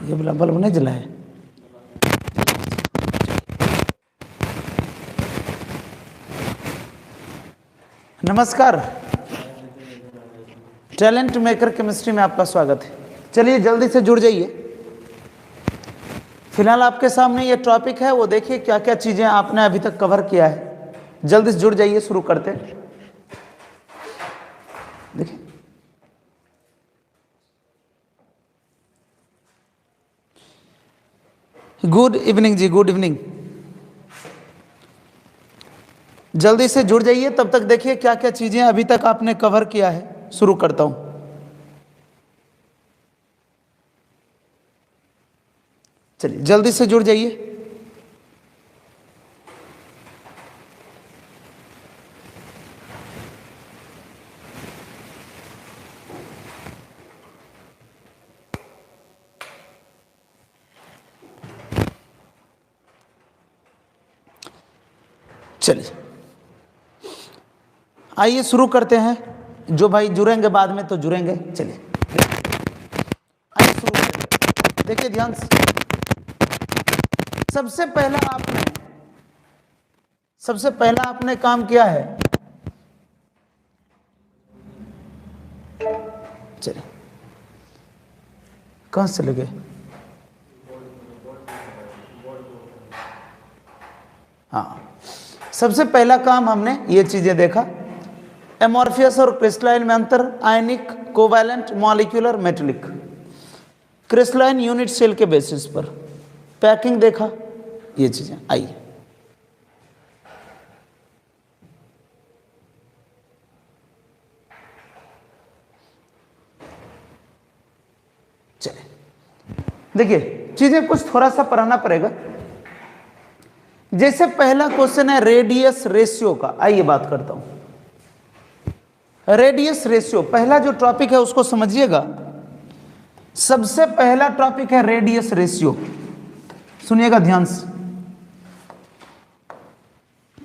ये वाला बल्ब नहीं जला है। नमस्कार, टैलेंट मेकर केमिस्ट्री में आपका स्वागत है। चलिए जल्दी से जुड़ जाइए। फिलहाल आपके सामने ये टॉपिक है, वो देखिए क्या क्या चीजें आपने अभी तक कवर किया है। जल्दी से जुड़ जाइए, शुरू करते हैं। देखिए गुड इवनिंग जी, गुड इवनिंग। जल्दी से जुड़ जाइए, तब तक देखिए क्या क्या चीजें अभी तक आपने कवर किया है। शुरू करता हूं। चलिए जल्दी से जुड़ जाइए। चलिए आइए शुरू करते हैं। जो भाई जुड़ेंगे बाद में तो जुड़ेंगे। चलिए आइए शुरू करते हैं। देखिए ध्यान से, सबसे पहला आपने काम किया है। चलिए कहां से लगे? हाँ, सबसे पहला काम हमने ये चीजें देखा, एमॉर्फियस और क्रिस्टलाइन में अंतर, ionic, covalent, molecular, metallic. Crystalline unit cell के बेसिस पर पैकिंग देखा, ये चीजें। आइए चलिए देखिए, चीजें कुछ थोड़ा सा पढ़ना पड़ेगा। जैसे पहला क्वेश्चन है रेडियस रेशियो का, आइए बात करता हूं। रेडियस रेशियो पहला जो टॉपिक है उसको समझिएगा। सबसे पहला टॉपिक है रेडियस रेशियो। सुनिएगा ध्यान से,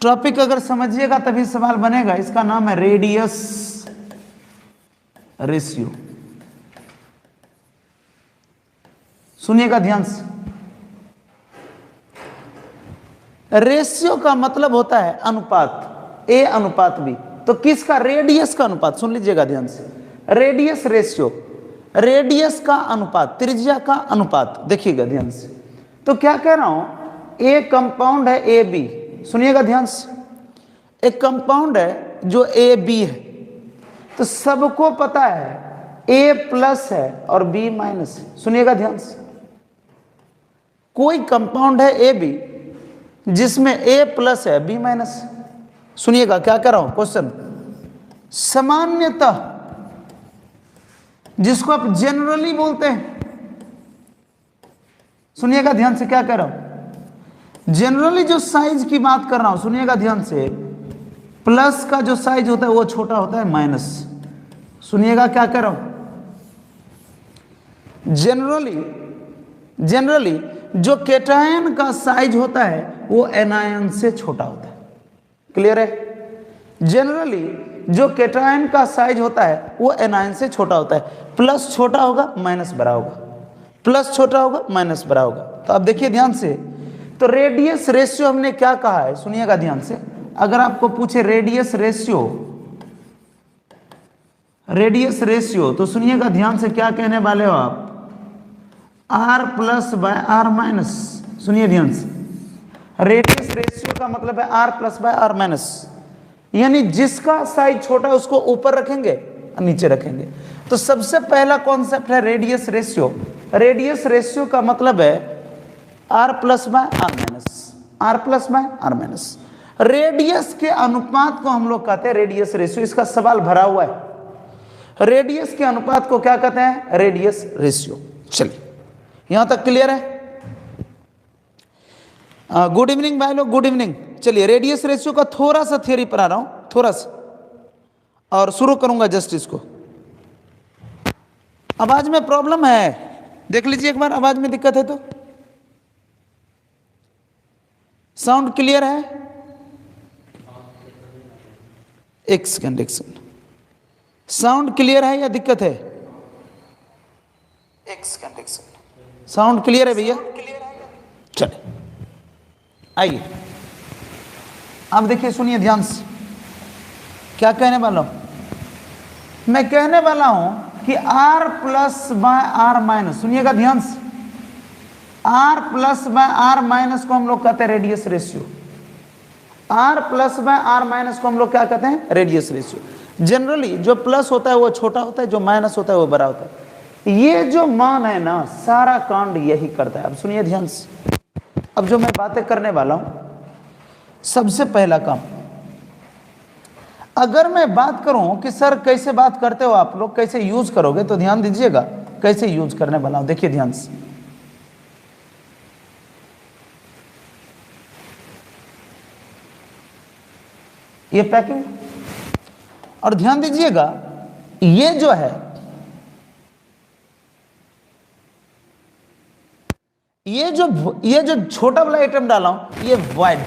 टॉपिक अगर समझिएगा तभी सवाल बनेगा। इसका नाम है रेडियस रेशियो। सुनिएगा ध्यान से, रेशियो का मतलब होता है अनुपात, ए अनुपात बी। तो किसका? रेडियस का अनुपात। सुन लीजिएगा ध्यान से, रेडियस रेशियो, रेडियस का अनुपात, त्रिज्या का अनुपात। देखिएगा ध्यान से, तो क्या कह रहा हूं, ए कंपाउंड है ए बी। सुनिएगा ध्यान से, एक कंपाउंड है जो ए बी है, तो सबको पता है ए प्लस है और बी माइनस है। सुनिएगा ध्यान से, कोई कंपाउंड है ए बी जिसमें ए प्लस है बी माइनस। सुनिएगा क्या कह रहा हूं क्वेश्चन, सामान्यतः जिसको आप जनरली बोलते हैं, सुनिएगा ध्यान से क्या कह रहा हूं, जनरली जो साइज की बात कर रहा हूं, सुनिएगा ध्यान से, प्लस का जो साइज होता है वो छोटा होता है माइनस। सुनिएगा क्या कह रहा हूं, जनरली जो केटायन का साइज होता है वो एनायन से छोटा होता है। क्लियर है? जनरली जो केटायन का साइज होता है वो एनायन से छोटा होता है। प्लस छोटा होगा माइनस बड़ा होगा, प्लस छोटा होगा माइनस बड़ा होगा। तो अब देखिए ध्यान से, तो रेडियस रेशियो हमने क्या कहा है, सुनिएगा ध्यान से। अगर आपको पूछे रेडियस रेशियो तो सुनिएगा ध्यान से, क्या कहने वाले हो आप, R plus by R minus. सुनिए ध्यान से, रेडियस रेशियो का मतलब है R plus by R minus, यानी जिसका साइज छोटा है उसको ऊपर रखेंगे और नीचे रखेंगे। तो सबसे पहला कॉन्सेप्ट है रेडियस रेशियो। रेडियस रेशियो का मतलब है R plus by R minus, R plus by R minus. Radius के अनुपात को हम लोग कहते हैं रेडियस रेशियो। इसका सवाल भरा हुआ है, रेडियस के अनुपात को क्या कहते हैं, रेडियस रेशियो। चलिए यहां तक क्लियर है? गुड इवनिंग भाई लोग, गुड इवनिंग। चलिए रेडियस रेशियो का थोड़ा सा थियरी पढ़ा रहा हूं, थोड़ा सा, और शुरू करूंगा जस्ट इसको। आवाज में प्रॉब्लम है, देख लीजिए एक बार, आवाज में दिक्कत है तो। साउंड क्लियर है? एक सेकंड, साउंड क्लियर है या दिक्कत है? एक सेकंड। साउंड क्लियर है भैया? चले आइए, अब देखिए, सुनिए ध्यान से, क्या कहने वाला हूं मैं? कहने वाला हूं कि r plus by R minus, सुनिएगा ध्यान से, r plus by R minus को हम लोग कहते हैं radius ratio. r plus by R minus को हम लोग क्या कहते हैं? Radius ratio. जनरली जो प्लस होता है वो छोटा होता है, जो माइनस होता है वो बड़ा होता है। ये जो मान है ना, सारा कांड यही करता है। अब सुनिए ध्यान से, अब जो मैं बातें करने वाला हूं, सबसे पहला काम, अगर मैं बात करूं कि सर कैसे बात करते हो आप लोग, कैसे यूज करोगे, तो ध्यान दीजिएगा कैसे यूज करने वाला हूं। देखिए ध्यान से, ये पैकिंग, और ध्यान दीजिएगा ये जो है, ये जो छोटा वाला आइटम डाला हूं, ये वॉइड,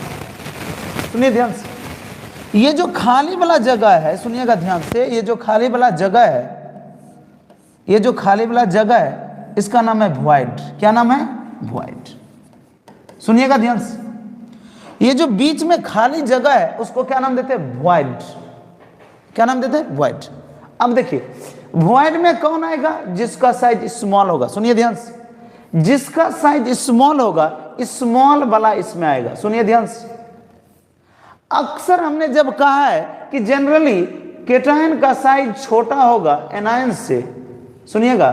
सुनिए ध्यान से, ये जो खाली वाला जगह है, सुनिएगा ध्यान से, ये जो खाली वाला जगह है, ये जो खाली वाला जगह है, इसका नाम है वॉइड। क्या नाम है? वॉइड। सुनिएगा ध्यान से, ये जो बीच में खाली जगह है उसको क्या नाम देते हैं? वॉइड। क्या नाम देते हैं? वॉइड। अब देखिए, वॉइड में कौन आएगा? जिसका साइज स्मॉल होगा। सुनिए ध्यान से, जिसका साइज स्मॉल होगा, स्मॉल वाला इसमें आएगा। सुनिए ध्यान से, अक्सर हमने जब कहा है कि जनरली केटायन का साइज छोटा होगा एनायन से, सुनिएगा,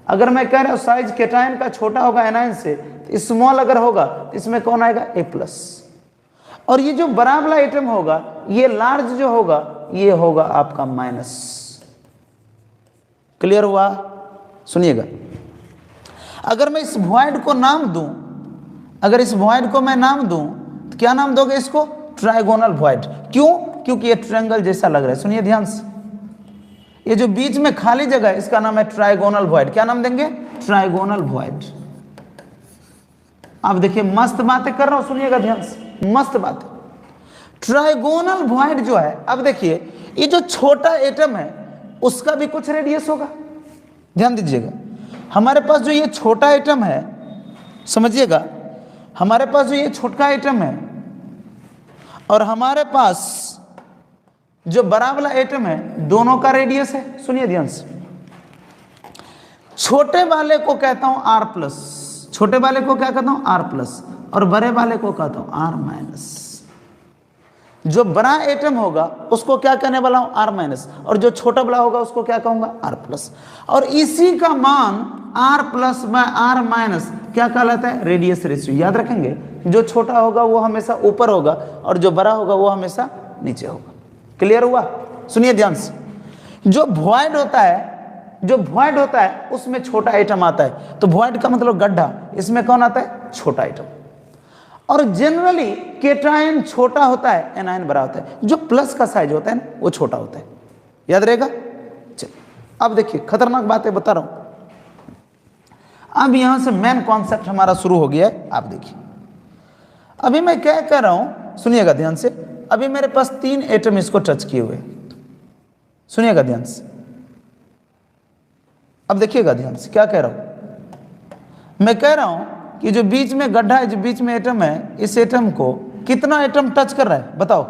अगर मैं कह रहा हूं साइज केटायन का छोटा होगा एनायन से, तो स्मॉल अगर होगा तो इसमें कौन आएगा? ए प्लस। और ये जो बड़ा वाला आइटम होगा, ये लार्ज जो होगा, ये होगा आपका माइनस। क्लियर हुआ? सुनिएगा, अगर मैं इस वॉइड को नाम दूं, अगर इस वॉइड को मैं नाम दूं, तो क्या नाम दोगे इसको? Trigonal void. क्यों? क्योंकि ये ट्रायंगल जैसा लग रहा है। सुनिए ध्यान से, ये जो बीच में खाली जगह है, इसका नाम है ट्राइगोनल वॉइड। क्या नाम देंगे? Trigonal void. अब देखिए, मस्त बातें कर रहा हूं, सुनिएगा ध्यान से, मस्त बातें। ट्राइगोनल वॉइड जो है, अब देखिए, ये जो छोटा एटम है उसका भी कुछ रेडियस होगा। ध्यान दीजिएगा, हमारे पास जो ये छोटा एटम है, समझिएगा, हमारे पास जो ये छोटा एटम है और हमारे पास जो बड़ा वाला एटम है, दोनों का रेडियस है। सुनिए ध्यान से, छोटे वाले को कहता हूं आर प्लस, छोटे वाले को क्या कहता हूं? आर प्लस, और बड़े वाले को कहता हूं आर माइनस। जो बड़ा एटम होगा उसको क्या कहने वाला हूं? आर माइनस, और जो छोटा वाला होगा उसको क्या कहूंगा? R plus. और इसी का मान R plus by R minus क्या कहलाता है? Radius ratio. याद रखेंगे, जो छोटा होगा वो हमेशा ऊपर होगा और जो बड़ा होगा वो हमेशा नीचे होगा। क्लियर हुआ? सुनिए ध्यान से, जो वॉइड होता है, जो वॉइड होता है उसमें छोटा आइटम आता है, तो वॉइड का मतलब गड्ढा, इसमें कौन आता है? छोटा आइटम। और जनरली केटायन छोटा होता है, एनायन बड़ा होता है। जो प्लस का साइज होता है ना, वो छोटा होता है। याद रहेगा? चलिए, अब देखिए, खतरनाक बातें बता रहा हूं। अब यहां से मेन कॉन्सेप्ट हमारा शुरू हो गया है। आप देखिए, अभी मैं क्या कह रहा हूं, सुनिएगा ध्यान से। अभी मेरे पास 3 एटम इसको टच किए हुए, सुनिएगा ध्यान से। अब देखिएगा ध्यान से, क्या कह रहा हूं मैं? कह रहा हूं कि जो बीच में गड्ढा है, जो बीच में एटम है, इस एटम को कितना एटम टच कर रहा है? बताओ,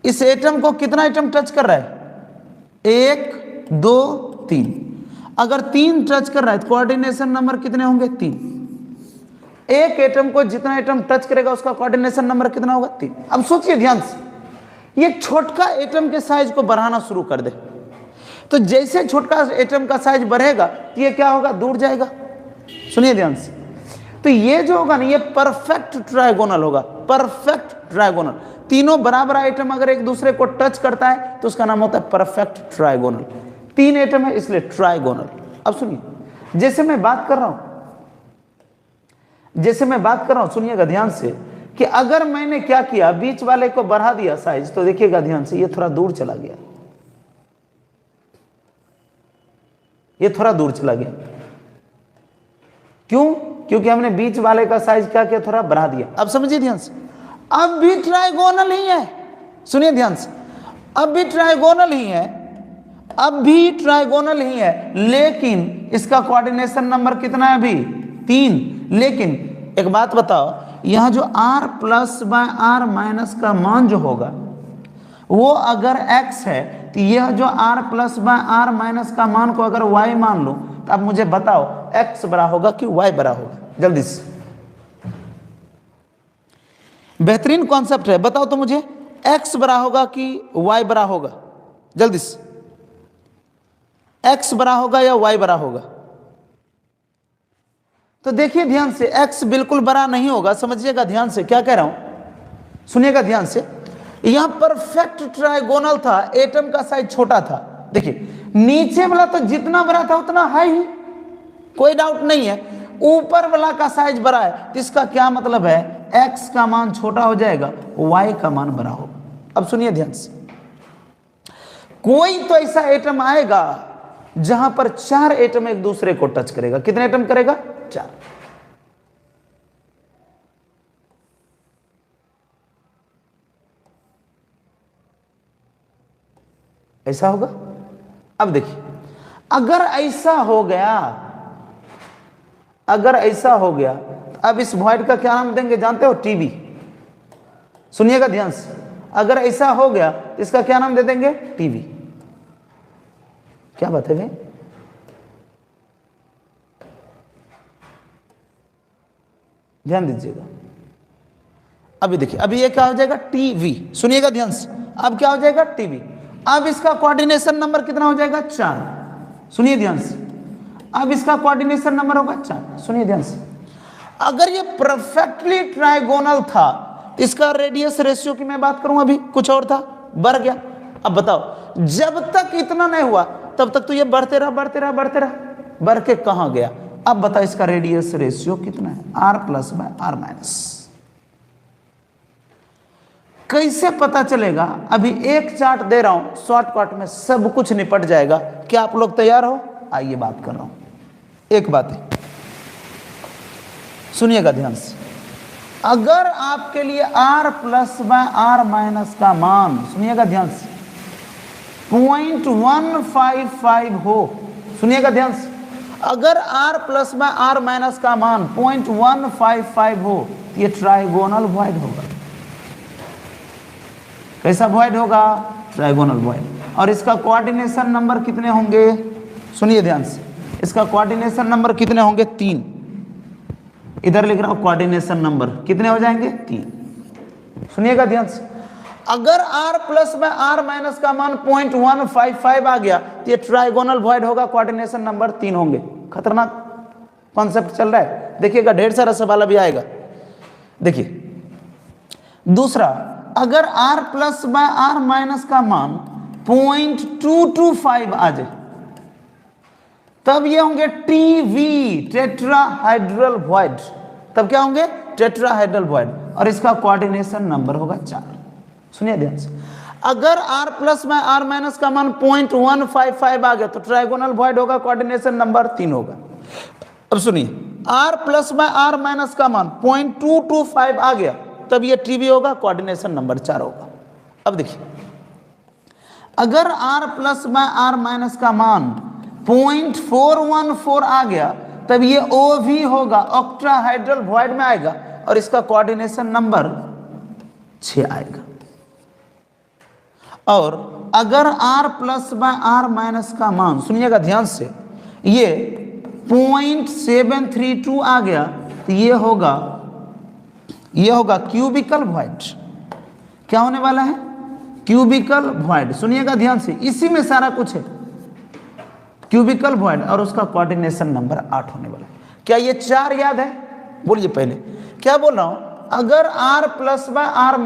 इस एटम को कितना एटम टच कर रहा है? 1 2 3। अगर 3 टच कर रहा है तो कोऑर्डिनेशन नंबर कितने होंगे? 3। एक एटम को जितना एटम टच करेगा उसका कोऑर्डिनेशन नंबर कितना होगा? 3। अब सोचिए ध्यान से, ये छोटका एटम के साइज को बढ़ाना शुरू कर दे, तो जैसे छोटका एटम का साइज बढ़ेगा तो ये क्या होगा? दूर जाएगा। सुनिए ध्यान से, तो ये जो होगा ना, ये परफेक्ट ट्राइगोनल होगा। परफेक्ट ट्राइगोनल, तीनों बराबर आइटम अगर एक दूसरे को टच करता है तो उसका नाम होता है परफेक्ट ट्राइगोनल। 3 एटम है इसलिए ट्राइगोनल। अब सुनिए, जैसे मैं बात कर रहा हूं, जैसे मैं बात कर रहा हूं, सुनिएगा ध्यान से, कि अगर मैंने क्या किया, बीच वाले को बढ़ा दिया साइज, तो देखिएगा ध्यान से, ये थोड़ा दूर चला गया, ये थोड़ा दूर चला गया। क्यों? क्योंकि हमने बीच वाले का साइज क्या किया? थोड़ा बढ़ा दिया। अब समझिए ध्यान से, अब भी ट्राइगोनल ही है। सुनिए ध्यान से, अब भी ट्राइगोनल ही है। अब भी ट्राइगोनल ही है, लेकिन इसका कोऑर्डिनेशन नंबर कितना है अभी 3। लेकिन एक बात बताओ, यहां जो r plus bye r minus का मान जो होगा वो अगर x है, तो यह जो r plus bye r minus का मान को अगर y मान लो, तो अब मुझे बताओ x बड़ा होगा कि y बड़ा होगा, जल्दी से। बेहतरीन कॉन्सेप्ट है, बताओ तो मुझे x बड़ा होगा कि y बड़ा होगा, जल्दी से। x बड़ा होगा या y बड़ा होगा? तो देखिए ध्यान से, x बिल्कुल बड़ा नहीं होगा, समझिएगा ध्यान से क्या कह रहा हूं, सुनिएगा ध्यान से। यहां परफेक्ट ट्राइगोनल था, एटम का साइज छोटा था। देखिए नीचे वाला तो जितना बड़ा था उतना है ही, कोई डाउट नहीं है। ऊपर वाला का साइज बड़ा है, तो इसका क्या मतलब है, x का मान छोटा हो जाएगा, y का मान बड़ा होगा। अब सुनिए ध्यान से, कोई तो ऐसा एटम आएगा जहां पर 4 एटम एक दूसरे को टच करेगा। कितने एटम करेगा? 4। ऐसा होगा। अब देखिए, अगर ऐसा हो गया, अगर ऐसा हो गया, तो अब इस वॉइड का क्या नाम देंगे जानते हो? टीवी। सुनिएगा ध्यान से, अगर ऐसा हो गया तो इसका क्या नाम दे देंगे? टीवी। क्या बात है भाई? ध्यान दीजिएगा। अभी देखिए, अभी ये क्या हो जाएगा? टीवी। सुनिएगा ध्यान से, अब क्या हो जाएगा? टीवी। अब इसका कोऑर्डिनेशन नंबर कितना हो जाएगा? 4। सुनिए ध्यान से, अब इसका कोऑर्डिनेशन नंबर होगा 4। सुनिए ध्यान से, अगर ये परफेक्टली ट्राइगोनल था, इसका रेडियस रेशियो की मैं बात करूं, अभी कुछ और था, बढ़ गया। अब बताओ, जब तक इतना नहीं हुआ तब तक तो ये बढ़ते रहा बढ़ते रहा बढ़ते रहा, बढ़ के कहां गया? अब बताओ इसका रेडियस रेशियो कितना है? r plus bye r minus. कैसे पता चलेगा? अभी एक चार्ट दे रहा हूं, शॉर्टकट में सब कुछ निपट जाएगा। क्या आप लोग तैयार हो? आइए बात कर रहा हूं। एक बात है, सुनिएगा ध्यान से, अगर आपके लिए r plus bye r minus का मान, सुनिएगा ध्यान से, 0.155 हो, सुनिएगा ध्यान से, अगर r plus bye r minus का मान 0.155 हो, तो ये ट्राइगोनल वॉइड होगा। कैसा वॉइड होगा? Trigonal void. और इसका कोऑर्डिनेशन नंबर कितने होंगे? सुनिए ध्यान से, इसका कोऑर्डिनेशन नंबर कितने होंगे? 3। इधर लिख रहा हूं, कोऑर्डिनेशन नंबर कितने हो जाएंगे? 3। सुनिएगा ध्यान से, अगर r प्लस में r माइनस का मान 0.155 आ गया, तो ये ट्राइगोनल वॉइड होगा, कोऑर्डिनेशन नंबर 3 होंगे। खतरनाक कॉन्सेप्ट चल रहा है, देखिएगा, ढेर सारा सवाल अभी आएगा। देखिए दूसरा, अगर r plus bye r minus का मान 0.225 आ जाए, तब ये होंगे टीवी, टेट्राहाइड्रल वॉइड। तब क्या होंगे? Tetrahedral void. और इसका कोऑर्डिनेशन नंबर होगा 4। सुनिए ध्यान से, अगर r प्लस में r माइनस का मान 0.155 आ गया, तो ट्राइगोनल वॉइड होगा, कोऑर्डिनेशन नंबर 3 होगा। अब सुनिए, r प्लस में r माइनस का मान 0.225 आ गया, तब ये टीवी होगा, कोऑर्डिनेशन नंबर 4 होगा। अब देखिए, अगर r प्लस में r माइनस का मान 0.414 आ गया, तब ये OV होगा, ऑक्टाहाइड्रल वॉइड में आएगा, और इसका कोऑर्डिनेशन नंबर 6 आएगा। और अगर r plus bye r minus का मान, सुनिएगा ध्यान से, ये 0.732 आ गया, तो ये होगा क्यूबिकल वॉइड। क्या होने वाला है? Cubical void. सुनिएगा ध्यान से, इसी में सारा कुछ है, क्यूबिकल वॉइड, और उसका कोऑर्डिनेशन नंबर 8 होने वाला है। क्या ये 4 याद है? बोलिए पहले, क्या बोल रहा हूं? अगर r plus bye r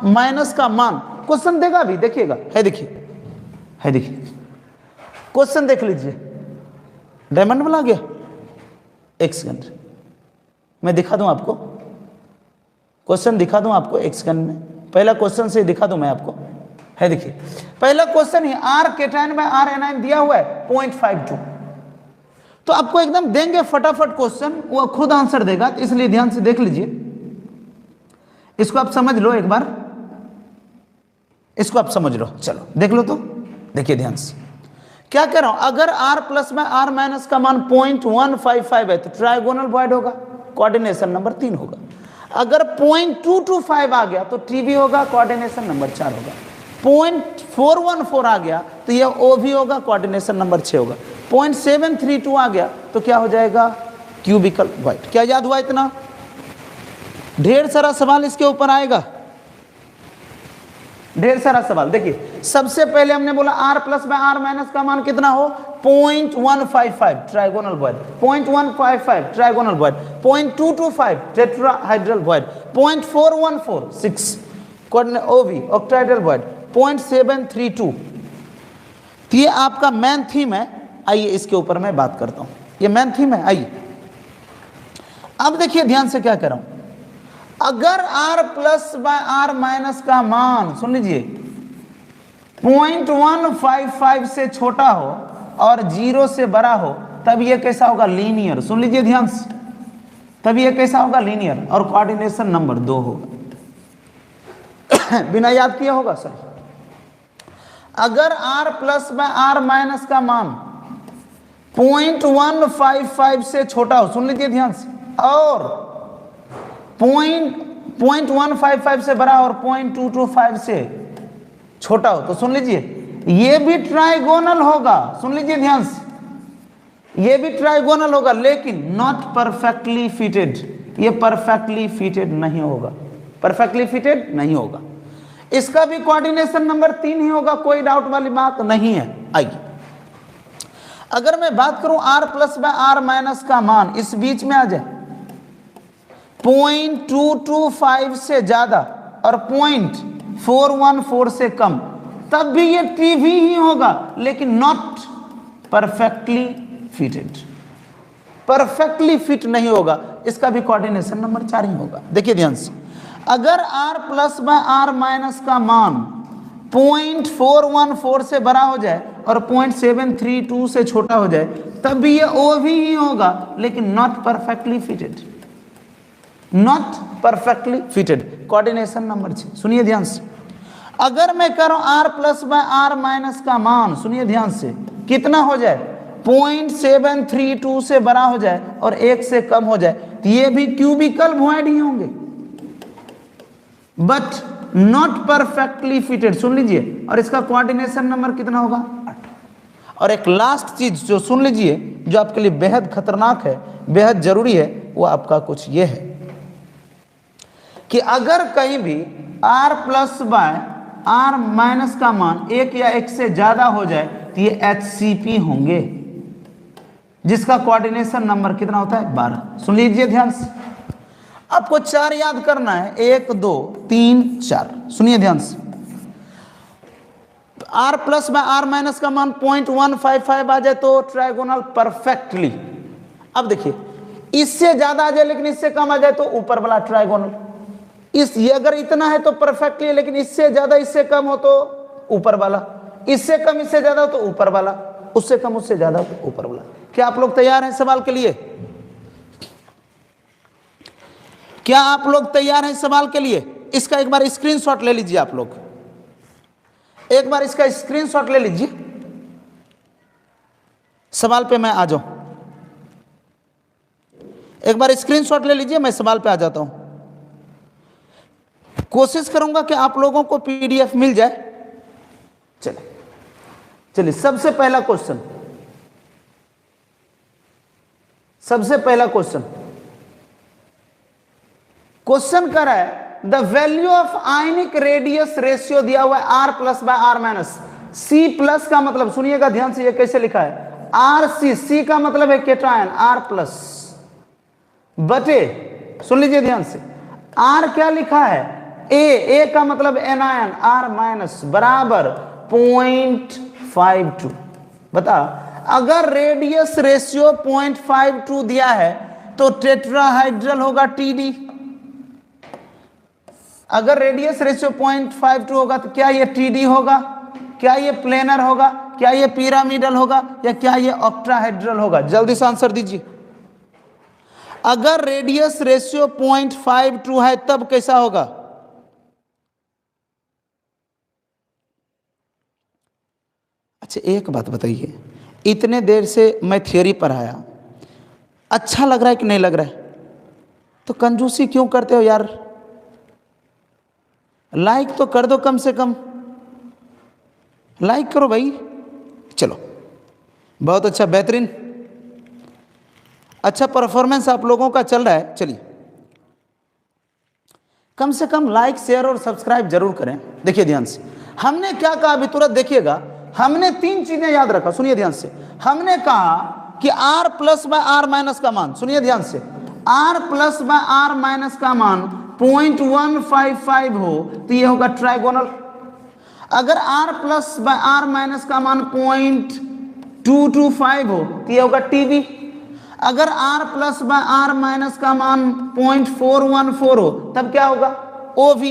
minus का मान, क्वेश्चन देगा अभी, देखिएगा, है देखिए, है देखिए, क्वेश्चन देख लीजिए, डायमंड वाला आ गया। एक सेकंड मैं दिखा दूं आपको, क्वेश्चन दिखा दूं आपको, एक सेकंड में, पहला क्वेश्चन से दिखा दूं मैं आपको, है देखिए, पहला क्वेश्चन ही r cation by r anion दिया हुआ है 0.52। तो आपको एकदम देंगे फटाफट क्वेश्चन, वो खुद आंसर देगा, तो इसलिए ध्यान से देख लीजिए, इसको आप समझ लो एक बार, इसको आप समझ लो, चलो देख लो। तो देखिए ध्यान से, क्या कह रहा हूं, अगर r प्लस में r माइनस का मान 0.155 है तो ट्राइगोनल वॉइड होगा, कोऑर्डिनेशन नंबर 3 होगा। अगर 0.225 आ गया तो TB होगा, कोऑर्डिनेशन नंबर 4 होगा। 0.414 आ गया तो यह OB होगा, कोऑर्डिनेशन नंबर 6 होगा। 0.732 आ गया तो क्या हो जाएगा, क्यूबिकल वॉइड। क्या याद हुआ इतना? ढेर सारा सवाल इसके ऊपर आएगा, ढेर सारा सवाल। देखिए सबसे पहले हमने बोला r प्लस में r माइनस का मान कितना हो, 0.155 trigonal void, 0.155 trigonal void, 0.225 tetrahedral void, 0.414 6 OV octahedral void, 0.732। तो ये आपका मेन थीम है। आइए इसके ऊपर मैं बात करता हूं, ये मेन थीम है। आइए अब देखिए ध्यान से क्या कर रहा हूं, अगर r plus bye r minus का मान सुन लीजिए 0.155 से छोटा हो और 0 से बड़ा हो, तब ये कैसा होगा, लीनियर। सुन लीजिए ध्यान से, तब ये कैसा होगा, लीनियर, और कोऑर्डिनेशन नंबर 2 होगा। बिना याद किया होगा सर। अगर r plus bye r minus का मान 0.155 से छोटा हो, सुन लीजिए ध्यान से, और 0.155 से बड़ा और 0.225 से छोटा हो, तो सुन लीजिए ये भी ट्राइगोनल होगा। सुन लीजिए ध्यान से, ये भी ट्राइगोनल होगा, लेकिन नॉट परफेक्टली फिटेड। ये परफेक्टली फिटेड नहीं होगा, परफेक्टली फिटेड नहीं होगा। इसका भी कोऑर्डिनेशन नंबर 3 ही होगा, कोई डाउट वाली बात नहीं है। आइए अगर मैं बात करूं r plus bye r minus का मान इस बीच में आ जाए 0.225 से ज्यादा और 0.414 से कम, तब भी ये TB ही होगा, लेकिन not perfectly fitted. Perfectly fit नहीं होगा, इसका भी कोऑर्डिनेशन नंबर 4 ही होगा। देखिए ध्यान से, अगर r plus bye r minus का मान 0.414 से बड़ा हो जाए और 0.732 से छोटा हो जाए, तब भी ये OV ही होगा, लेकिन not perfectly fitted. Not perfectly fitted, coordination number 6। सुनिए ध्यान से, अगर मैं करूं r plus bye r minus का मान, सुनिए ध्यान से, कितना हो जाए, 0.732 से बड़ा हो जाए और 1 से कम हो जाए, तो ये भी क्यूबिकल वॉइड ही होंगे, बट नॉट परफेक्टली फिटेड। सुन लीजिए, और इसका कोऑर्डिनेशन नंबर कितना होगा, 8। और एक लास्ट चीज जो सुन लीजिए, जो आपके लिए बेहद खतरनाक है, बेहद जरूरी है, वो आपका कुछ ये है कि अगर कहीं भी r plus bye r minus का मान 1 या 1 से ज्यादा हो जाए, तो ये HCP होंगे, जिसका कोऑर्डिनेशन नंबर कितना होता है, 12। सुन लीजिए ध्यान से, आपको 4 याद करना है, 1 2 3 4। सुनिए ध्यान से, r plus bye r minus का मान 0.155 आ जाए तो ट्राइगोनल परफेक्टली। अब देखिए, इससे ज्यादा आ जाए लेकिन इससे कम आ जाए तो ऊपर वाला ट्राइगोनल। ये अगर इतना है तो परफेक्टली है, लेकिन इससे ज्यादा इससे कम हो तो ऊपर वाला, इससे कम इससे ज्यादा हो तो ऊपर वाला, उससे कम उससे ज्यादा हो तो ऊपर वाला। क्या आप लोग तैयार हैं सवाल के लिए? क्या आप लोग तैयार हैं सवाल के लिए? इसका एक बार स्क्रीनशॉट ले लीजिए, आप लोग एक बार इसका स्क्रीनशॉट ले लीजिए। सवाल पे मैं आ जाऊं, एक बार स्क्रीनशॉट ले लीजिए, मैं सवाल पे आ जाता हूं। कोशिश करूंगा कि आप लोगों को PDF मिल जाए। चलिए सबसे पहला क्वेश्चन, सबसे पहला क्वेश्चन कर रहा है, the value of ionic radius ratio दिया हुआ है r plus bye r minus. C plus का मतलब, सुनिएगा ध्यान से, ये कैसे लिखा है, RC, C का मतलब है केटायन, R प्लस बटे, सुन लीजिए ध्यान से, R क्या लिखा है, A का मतलब एनायन, R माइनस बराबर 0.52। बता, अगर रेडियस रेशियो 0.52 दिया है तो टेट्राहाइड्रल होगा TD। अगर रेडियस रेशियो 0.52 होगा तो क्या ये TD होगा, क्या ये प्लेनर होगा, क्या ये पिरामिडल होगा, या क्या ये ऑक्टाहेड्रल होगा? जल्दी से आंसर दीजिए। अगर रेडियस रेशियो 0.52 है तब कैसा होगा? अच्छा एक बात बताइए, इतने देर से मैं थियोरी पढ़ाया, अच्छा लग रहा है कि नहीं लग रहा है? तो कंजूसी क्यों करते हो यार? लाइक तो कर दो, कम से कम लाइक करो भाई। चलो बहुत अच्छा, बेहतरीन, अच्छा परफॉर्मेंस आप लोगों का चल रहा है। चलिए कम से कम लाइक शेयर और सब्सक्राइब जरूर करें। देखिए ध्यान से, हमने क्या कहा अभी तुरंत देखिएगा। हमने 3 चीजें याद रखा, सुनिए ध्यान से। हमने कहा कि r plus bye r minus का मान, सुनिए ध्यान से, r plus bye r minus का मान 0.155 हो तो ये होगा ट्राइगोनल। अगर r plus bye r minus का मान 0.225 हो तो ये होगा टीवी। अगर r plus bye r minus का मान 0.414 हो तब क्या होगा? OV।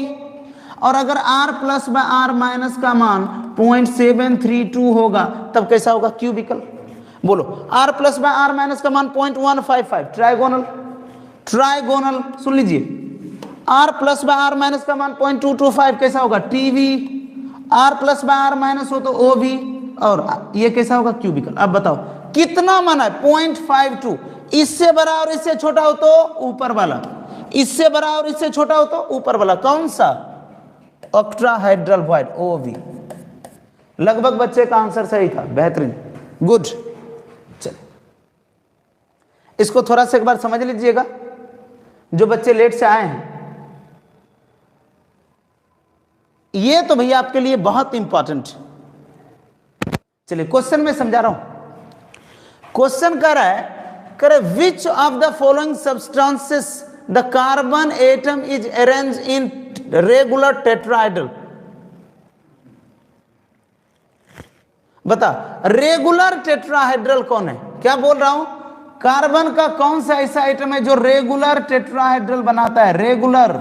और अगर r plus bye r minus का मान 0.732 होगा तब कैसा होगा? क्यूबिकल। बोलो, r plus bye r minus का मान 0.155, ट्राइगोनल। ट्राइगोनल सुन लीजिए, r plus bye r minus का मान 0.225 कैसा होगा? TV. r plus bye r minus हो तो OV, और ये कैसा होगा? क्यूबिकल। अब बताओ कितना माना है? 0.52। इससे बड़ा और इससे छोटा हो तो ऊपर वाला, इससे बड़ा और इससे छोटा हो तो ऊपर वाला। कौन सा? Octahedral void, OV। लगभग बच्चे का आंसर सही था, बेहतरीन, गुड। चलिए इसको थोड़ा सा एक बार समझ लीजिएगा, जो बच्चे लेट से आए हैं। ये तो भैया आपके लिए बहुत इंपॉर्टेंट। चलिए क्वेश्चन में समझा रहा हूं। क्वेश्चन कह रहा है, करे which of the following substances the carbon atom is arrange in regular tetrahedral. बता, रेगुलर टेट्राहेड्रल कौन है? क्या बोल रहा हूं? कार्बन का कौन सा ऐसा आइटम है जो रेगुलर टेट्राहेड्रल बनाता है? रेगुलर,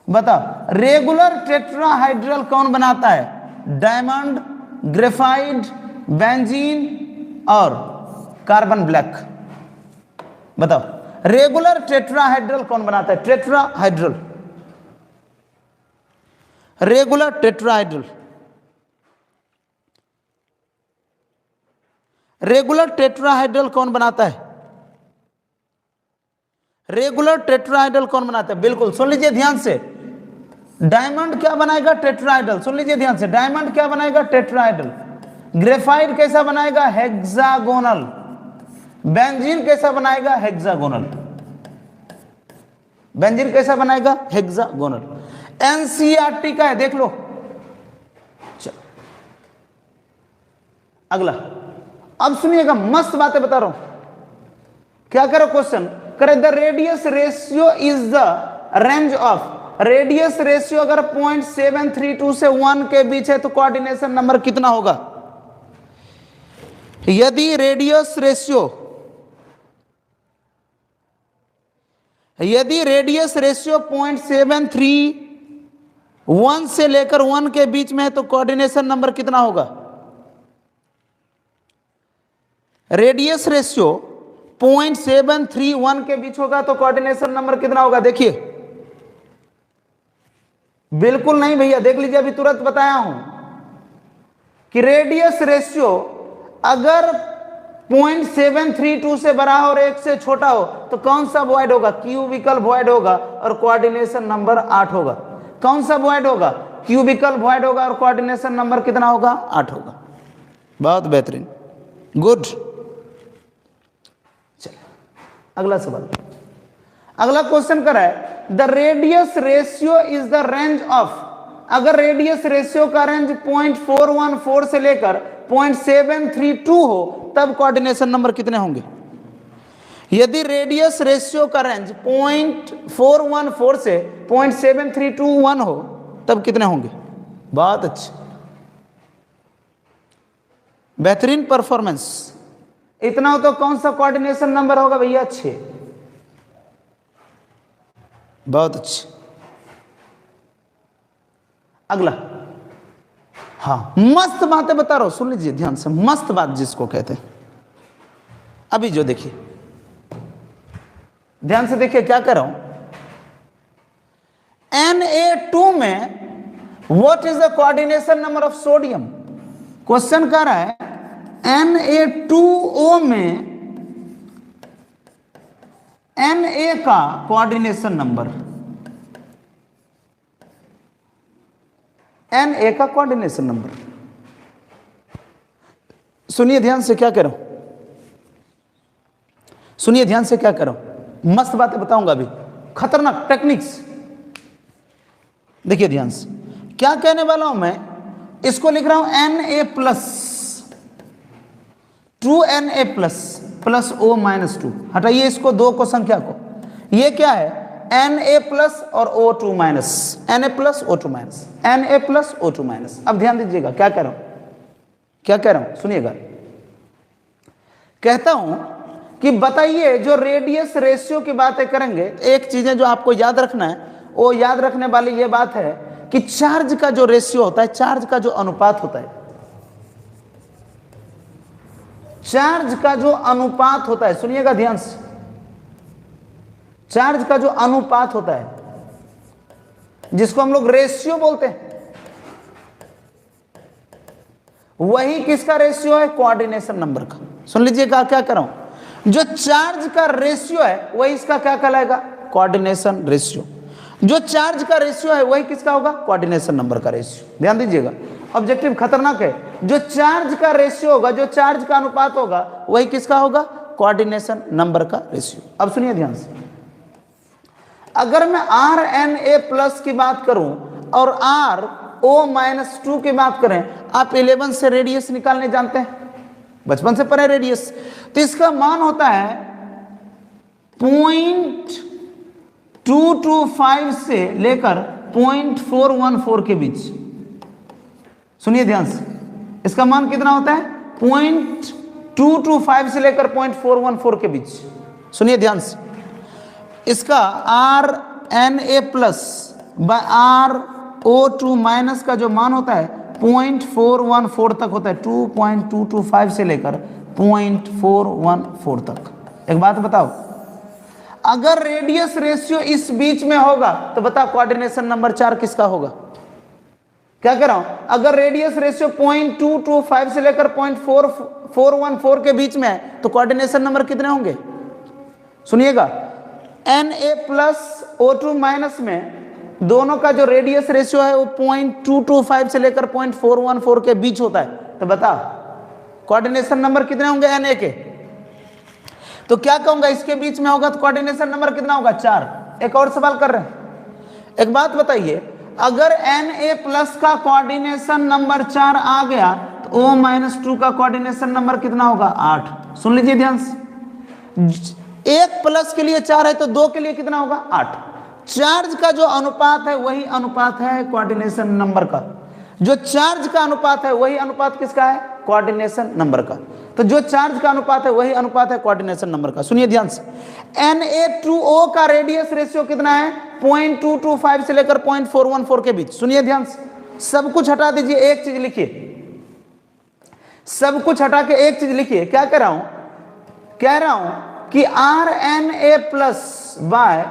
बता, रेगुलर टेट्राहाइड्रल कौन बनाता है? डायमंड, ग्रेफाइट, बेंजीन और कार्बन ब्लैक। बताओ रेगुलर टेट्राहाइड्रल कौन बनाता है? Tetrahedral, regular tetrahedral. Regular tetrahedral कौन बनाता है? रेगुलर टेट्राहाइड्रल कौन बनाता है? बिल्कुल सुन लीजिए ध्यान से, डायमंड क्या बनाएगा? टेट्राहाइड्रल। सुन लीजिए ध्यान से, डायमंड क्या बनाएगा? टेट्राहाइड्रल। ग्रेफाइट कैसा बनाएगा? हेक्सागोनल। बेंजीन कैसा बनाएगा? हेक्सागोनल। बेंजीन कैसा बनाएगा? हेक्सागोनल। एनसीईआरटी का है, देख लो। चलो अगला, अब सुनिएगा, मस्त बातें बता रहा हूं। क्या करो क्वेश्चन करे, the radius ratio is the range of. Radius ratio अगर 0.732 से 1 के बीच है तो कोऑर्डिनेशन नंबर कितना होगा? यदि रेडियस रेशियो 0.731 से लेकर 1 के बीच में है तो कोऑर्डिनेशन नंबर कितना होगा? रेडियस रेशियो 0.731 के बीच होगा तो कोऑर्डिनेशन नंबर कितना होगा? देखिए, बिल्कुल नहीं भैया, देख लीजिए, अभी तुरंत बताया हूं कि रेडियस रेशियो अगर 0.732 से बड़ा हो और 1 से छोटा हो तो कौन सा वॉइड होगा? क्यूबिकल वॉइड होगा और कोऑर्डिनेशन नंबर 8 होगा। कौन सा वॉइड होगा? क्यूबिकल वॉइड होगा और कोऑर्डिनेशन नंबर कितना होगा? 8 होगा। बहुत बेहतरीन, गुड। चलिए अगला सवाल, अगला क्वेश्चन कर रहा है, the radius ratio is the range of. अगर रेडियस रेशियो का रेंज 0.414 से लेकर 0.732 हो तब कोऑर्डिनेशन नंबर कितने होंगे? यदि रेडियस रेशियो का रेंज 0.414 से 0.7321 हो तब कितने होंगे? बहुत अच्छे, बेहतरीन परफॉर्मेंस। इतना हो तो कौन सा कोऑर्डिनेशन नंबर होगा भैया? 6। बहुत अच्छे। अगला, हाँ मस्त बातें बता रहा हूं, सुन लीजिए ध्यान से, मस्त बात जिसको कहते हैं। अभी जो देखिए, ध्यान से देखिए क्या कर रहा हूं। Na2 में what is the coordination number of sodium? Question कह रहा है Na2O में Na का कोऑर्डिनेशन नंबर, Na का कोऑर्डिनेशन नंबर। सुनिए ध्यान से क्या कह रहा हूं, सुनिए ध्यान से क्या कर रहा हूं, मस्त बातें बताऊंगा अभी, खतरनाक टेक्निक्स। देखिए ध्यान से क्या कहने वाला हूं मैं, इसको लिख रहा हूं Na plus 2Na plus O minus 2। हटाइए इसको, दो को संख्या को, ये क्या है Na प्लस और O2 minus, Na plus O2 minus, Na plus O2 minus. अब ध्यान दीजिएगा क्या कह रहा हूं, क्या कह रहा हूं, सुनिएगा। कहता हूं कि बताइए जो रेडियस रेशियो की बातें करेंगे, एक चीजें जो आपको याद रखना है, वो याद रखने वाली ये बात है कि चार्ज का जो रेशियो होता है, चार्ज का जो अनुपात होता है, चार्ज का जो अनुपात होता है, सुनिएगा ध्यान से, चार्ज का जो अनुपात होता है जिसको हम लोग रेशियो बोलते हैं, वही किसका रेशियो है, कोऑर्डिनेशन नंबर का। सुन लीजिएगा क्या कर रहा हूं, जो चार्ज का रेशियो है वही इसका क्या कहलाएगा, कोऑर्डिनेशन रेशियो। जो चार्ज का रेशियो है वही किसका होगा, कोऑर्डिनेशन नंबर का रेशियो। ध्यान दीजिएगा, ऑब्जेक्टिव खतरनाक है। जो चार्ज का रेशियो होगा, जो चार्ज का अनुपात होगा, वही किसका होगा, कोऑर्डिनेशन नंबर का रेशियो। अब सुनिए ध्यान से, अगर मैं RNA प्लस की बात करूं और RO माइनस 2 की बात करें, आप 11 से रेडियस निकालने जानते हैं, बचपन से पढ़े रेडियस, तो इसका मान होता है 0.225 से लेकर 0.414 के बीच। सुनिए ध्यान से, इसका मान कितना होता है, 0.225 से लेकर 0.414 के बीच। सुनिए ध्यान से, इसका RNA plus by RO2 minus का जो मान होता है 0.414 तक होता है, 2.225 से लेकर 0.414 तक। एक बात बताओ, अगर रेडियस रेशियो इस बीच में होगा तो बताओ कोऑर्डिनेशन नंबर 4 किसका होगा। क्या कह रहा हूं, अगर रेडियस रेशियो 0.225 से लेकर 0.414 के बीच में है तो कोऑर्डिनेशन नंबर कितने होंगे, सुनिएगा। Na प्लस O2 माइनस में दोनों का जो रेडियस रेशियो है वो 0.225 से लेकर 0.414 के बीच होता है, तो बता कोऑर्डिनेशन नंबर कितने होंगे Na के। तो क्या कहूंगा, इसके बीच में होगा तो कोऑर्डिनेशन नंबर कितना होगा, 4। एक और सवाल कर रहे हैं, एक बात बताइए, अगर Na प्लस का कोऑर्डिनेशन नंबर 4 आ गया तो O माइनस 2 का कोऑर्डिनेशन नंबर कितना होगा, 8। सुन लीजिए ध्यान से, एक प्लस के लिए 4 है तो 2 के लिए कितना होगा, 8। चार्ज का जो अनुपात है वही अनुपात है कोऑर्डिनेशन नंबर का। जो चार्ज का अनुपात है वही अनुपात किसका है, कोऑर्डिनेशन नंबर का। तो जो चार्ज का अनुपात है वही अनुपात है कोऑर्डिनेशन नंबर का। सुनिए ध्यान से, Na2O का रेडियस रेशियो कितना है, 0.225 से लेकर 0.414 के बीच। सुनिए ध्यान से, सब कुछ हटा दीजिए, एक चीज लिखिए, सब कुछ हटा के एक चीज लिखिए। क्या कह रहा हूं, कह रहा हूं कि RNA plus by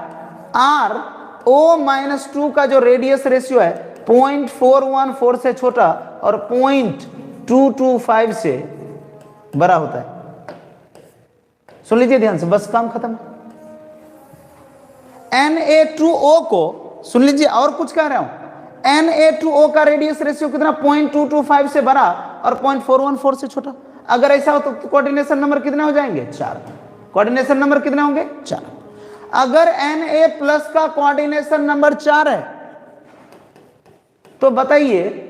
RO minus 2 का जो रेडियस रेशियो है 0.414 से छोटा और 0.225 से बड़ा होता है। सुन लीजिए ध्यान से, बस काम खत्म। Na2O को सुन लीजिए, और कुछ कह रहा हूं, Na2O का रेडियस रेशियो कितना, 0.225 से बड़ा और 0.414 से छोटा। अगर ऐसा हो तो कोऑर्डिनेशन नंबर कितने हो जाएंगे, 4। कोऑर्डिनेशन नंबर कितने होंगे, 4। अगर Na प्लस का कोऑर्डिनेशन नंबर 4 है तो बताइए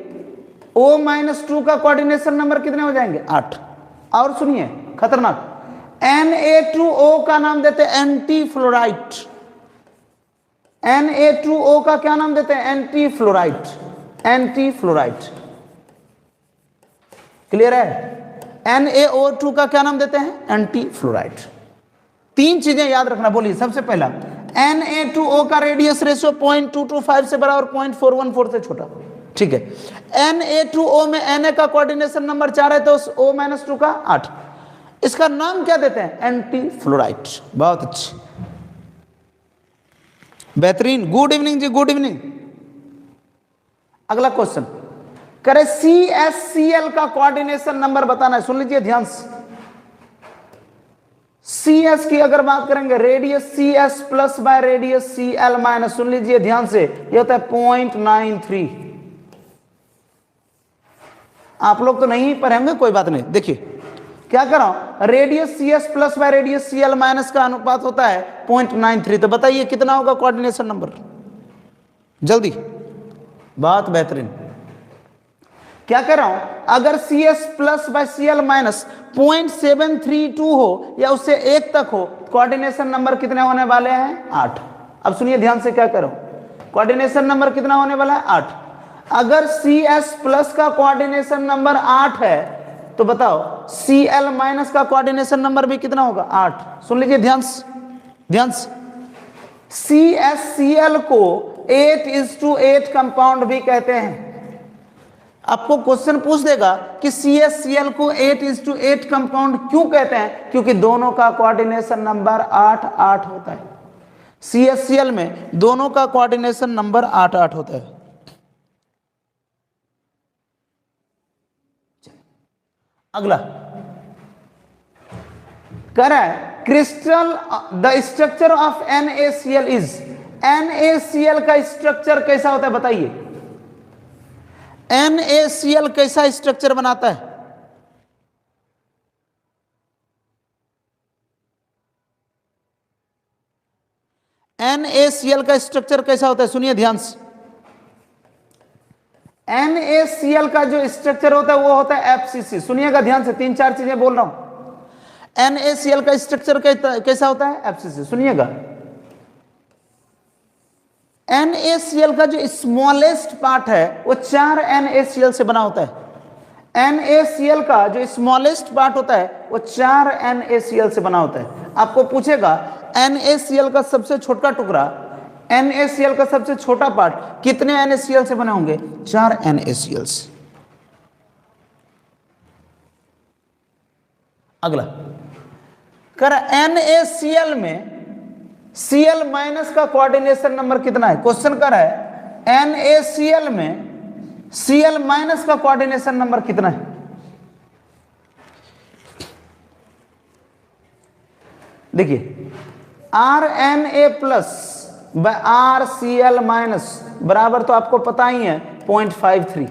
O माइनस 2 का कोऑर्डिनेशन नंबर कितने हो जाएंगे, 8। और सुनिए खतरनाक, Na2O का नाम देते हैं एंटी फ्लोराइड। Na2O का क्या नाम देते हैं, anti fluoride, anti fluoride. Clear है। NaO2 का क्या नाम देते हैं, एंटी फ्लोराइड। 3 चीजें याद रखना, बोलिए। सबसे पहला, Na2O का रेडियस रेशियो 0.225 से बड़ा और 0.414 से छोटा, ठीक है। Na2O में Na का कोऑर्डिनेशन नंबर 4 है तो O माइनस 2 का 8। इसका नाम क्या देते हैं, एंटी फ्लोराइड। बहुत अच्छी, बेहतरीन, गुड इवनिंग जी, गुड इवनिंग। अगला क्वेश्चन, करे CSCl का कोऑर्डिनेशन नंबर बताना है। सुन लीजिए ध्यान से, CS की अगर बात करेंगे, radius CS plus by radius CL minus, सुन लीजिए ध्यान से, ये होता है 0.93। आप लोग तो नहीं पढ़ेंगे, कोई बात नहीं। देखिए क्या कर रहा हूं, radius CS plus by radius CL minus का अनुपात होता है 0.93। तो बताइए कितना होगा कोऑर्डिनेशन नंबर, जल्दी, बहुत बेहतरीन। क्या कर रहा हूं, अगर CS plus bye CL minus 0.732 हो या उससे 1 तक हो, कोऑर्डिनेशन नंबर कितने होने वाले हैं, 8। अब सुनिए ध्यान से, क्या करो, कोऑर्डिनेशन नंबर कितना होने वाला है, 8। अगर CS प्लस का कोऑर्डिनेशन नंबर 8 है तो बताओ CL माइनस का कोऑर्डिनेशन नंबर भी कितना होगा, 8। सुन लीजिए ध्यान से, ध्यान से, CSCl को 8:8 कंपाउंड भी कहते हैं। आपको क्वेश्चन पूछ देगा कि CSCl को 8:8 कंपाउंड क्यों कहते हैं, क्योंकि दोनों का कोऑर्डिनेशन नंबर 8-8 होता है। CSCl में दोनों का कोऑर्डिनेशन नंबर 8-8 होता है। अगला कह रहा है crystal the structure of NaCl is, NaCl का स्ट्रक्चर कैसा होता है बताइए, NaCl कैसा स्ट्रक्चर बनाता है, NaCl का स्ट्रक्चर कैसा होता है, सुनिए ध्यान से। NaCl का जो स्ट्रक्चर होता है वो होता है FCC। सुनिएगा ध्यान से, 3-4 चीजें बोल रहा हूं। NaCl का स्ट्रक्चर कैसा होता है, FCC। सुनिएगा, NaCl का जो स्मॉलेस्ट पार्ट है वो 4 NaCl से बना होता है। NaCl का जो स्मॉलेस्ट पार्ट होता है वो 4 NaCl से बना होता है। आपको पूछेगा NaCl का सबसे छोटा टुकड़ा, NaCl का सबसे छोटा पार्ट कितने NaCl से बने होंगे, 4 NaCl से। अगला कर NaCl में Cl माइनस का कोऑर्डिनेशन नंबर कितना है, क्वेश्चन कर रहा है NaCl में Cl माइनस का कोऑर्डिनेशन नंबर कितना है। देखिए RNa plus by RCl minus बराबर तो आपको पता ही है 0.53।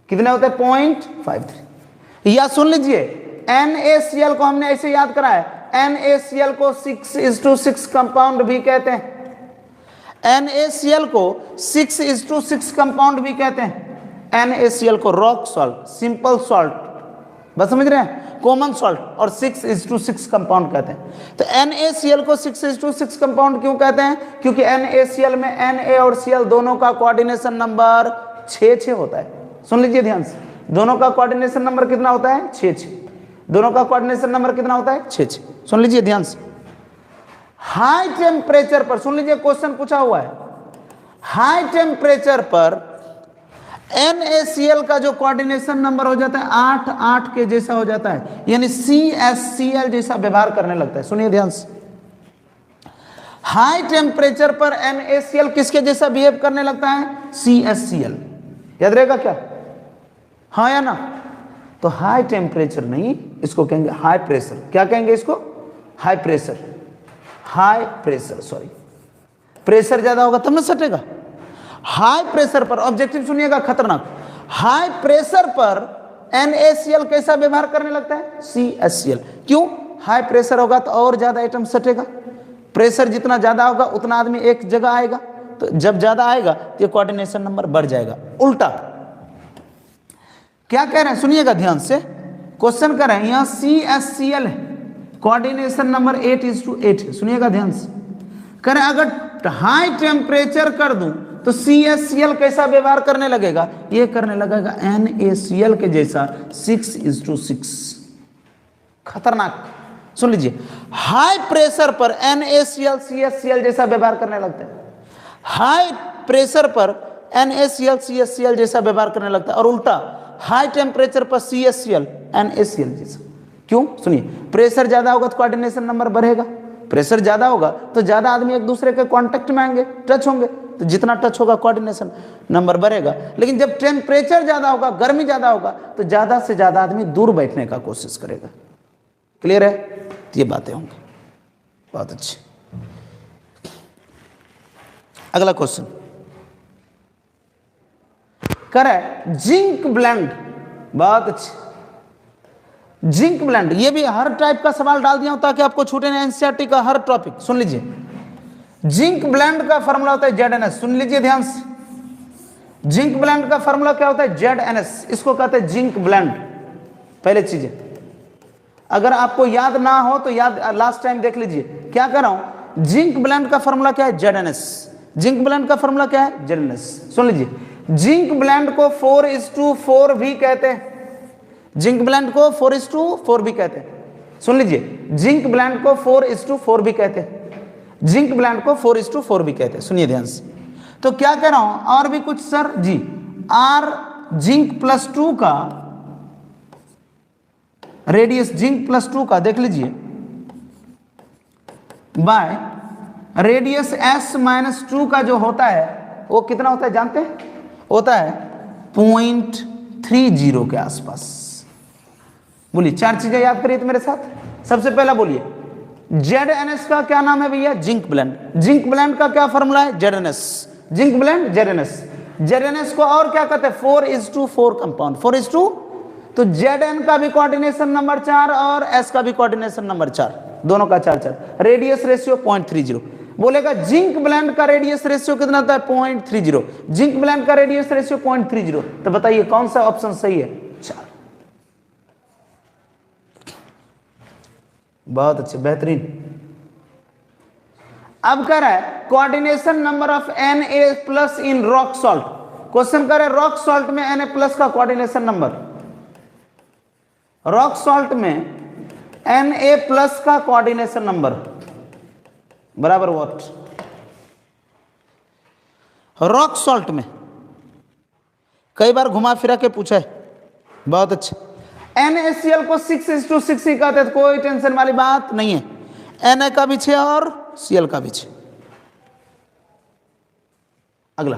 कितने होते हैं, 0.53। या सुन लीजिए NaCl को हमने ऐसे याद करा है, NaCl को 6:6 कंपाउंड भी कहते हैं। NaCl को 6:6 कंपाउंड भी कहते हैं। NaCl को रॉक सॉल्ट, सिंपल सॉल्ट, बस समझ रहे हैं, कॉमन सॉल्ट, और 6:6 कंपाउंड कहते हैं। तो NaCl को 6:6 कंपाउंड क्यों कहते हैं, क्योंकि NaCl में Na और Cl दोनों का कोऑर्डिनेशन नंबर 6-6 होता है। सुन लीजिए ध्यान से, दोनों का कोऑर्डिनेशन नंबर कितना होता है, 6-6। दोनों का कोऑर्डिनेशन नंबर कितना होता है, 6-6। सुन लीजिए ध्यान से, हाई टेम्परेचर पर, सुन लीजिए क्वेश्चन पूछा हुआ है, हाई टेम्परेचर पर NaCl का जो कोऑर्डिनेशन नंबर हो जाता है 8-8 के जैसा हो जाता है, यानी CSCl जैसा व्यवहार करने लगता है। सुनिए ध्यान से, हाई टेम्परेचर पर NaCl किसके जैसा बिहेव करने लगता है, CSCl। याद रहेगा क्या, हाँ या ना। तो हाई टेम्परेचर नहीं, इसको कहेंगे हाई प्रेशर। क्या कहेंगे इसको, high pressure, high pressure, sorry, pressure ज्यादा होगा तब ना सटेगा। हाई प्रेशर पर, ऑब्जेक्टिव सुनिएगा खतरनाक, हाई प्रेशर पर NaCl कैसा व्यवहार करने लगता है, CSCl। क्यों, हाई प्रेशर होगा तो और ज्यादा आइटम सटेगा, प्रेशर जितना ज्यादा होगा उतना आदमी एक जगह आएगा, तो जब ज्यादा आएगा तो कोऑर्डिनेशन नंबर बढ़ जाएगा। उल्टा क्या कह रहे हैं, सुनिएगा ध्यान से, क्वेश्चन कर रहे हैं यहां CSCl है, कोऑर्डिनेशन नंबर 8:8 है। सुनिएगा ध्यान से, कह रहे हैं अगर हाई टेम्परेचर कर दूं तो CSCl कैसा व्यवहार करने लगेगा, ये करने लगेगा NaCl के जैसा 6:6। खतरनाक, सुन लीजिए, हाई प्रेशर पर NaCl CSCl जैसा व्यवहार करने लगता है, हाई प्रेशर पर NaCl CSCl जैसा व्यवहार करने लगता है, और उल्टा हाई टेम्परेचर पर CSCl NaCl जैसा। क्यों, सुनिए, प्रेशर ज्यादा होगा तो कोऑर्डिनेशन नंबर बढ़ेगा, प्रेशर ज्यादा होगा तो ज्यादा आदमी एक दूसरे के कांटेक्ट में आएंगे, टच होंगे, तो जितना टच होगा कोऑर्डिनेशन नंबर बढ़ेगा। लेकिन जब टेम्परेचर ज़्यादा होगा, गर्मी ज़्यादा होगा, तो ज़्यादा से ज़्यादा आदमी दूर बैठने का कोशिश करेगा। क्लियर है? तो ये बातें होंगी। बहुत अच्छी। अगला क्वेश्चन करे जिंक ब्लेंड। बहुत अच्छी। जिंक ब्लेंड, ये भी हर टाइप का सवाल डाल दिया हूं ताकि आपको छूटे नहीं। एनसीईआरटी का हर टॉपिक सुन लीजिए। जिंक ब्लेंड का फॉर्मूला होता है ZNS। सुन लीजिए ध्यान से। जिंक ब्लेंड का फॉर्मूला क्या होता है? ZNS। इसको कहते हैं जिंक ब्लेंड। पहले चीजें अगर आपको याद ना हो तो याद लास्ट टाइम देख लीजिए। क्या कर रहा हूं? जिंक ब्लेंड का फॉर्मूला क्या है? ZNS। जिंक ब्लेंड का फॉर्मूला क्या है? ZNS। सुन लीजिए, जिंक ब्लेंड को 4:4 भी कहते हैं। जिंक ब्लेंड को 4:4 भी कहते हैं। सुन लीजिए, जिंक ब्लेंड को 4:4 भी कहते हैं। जिंक ब्लेंड को 4:4 भी कहते हैं। सुनिए ध्यान से। तो क्या कह रहा हूं? और भी कुछ सर जी। R जिंक +2 का रेडियस, जिंक +2 का देख लीजिए, बाय रेडियस S-2 का जो होता है वो कितना होता है जानते हैं? होता है 0.30 के आसपास। बोलिए, 4 चीजें याद करिए तो मेरे साथ। सबसे पहला बोलिए, ZNS का क्या नाम है भैया? Zinc blende. जिंक ब्लेंड का क्या फॉर्मूला है? ZNS। Zinc blende ZNS। ZNS को और क्या कहते हैं? 4:4 कंपाउंड। 4:2 तो Zn का भी कोऑर्डिनेशन नंबर 4 और S का भी कोऑर्डिनेशन नंबर 4, दोनों का 4-4। Radius ratio 0.30। बोलेगा जिंक ब्लेंड का रेडियस रेशियो कितना होता है? 0.30। जिंक ब्लेंड का रेडियस रेशियो 0.30। तो बताइए कौन सा ऑप्शन सही है? 4। बहुत अच्छे, बेहतरीन। अब कह रहा है coordination number of Na+ in rock salt. Question कर रहा है रॉक सॉल्ट में Na+ का कोऑर्डिनेशन नंबर। रॉक सॉल्ट में Na+ का कोऑर्डिनेशन नंबर बराबर व्हाट? रॉक सॉल्ट में कई बार घुमा फिरा के पूछा है। बहुत अच्छे। NaCl को 6:6 ही कहते हैं, तो कोई टेंशन वाली बात नहीं है। Na का भी 6 और Cl का भी 6। अगला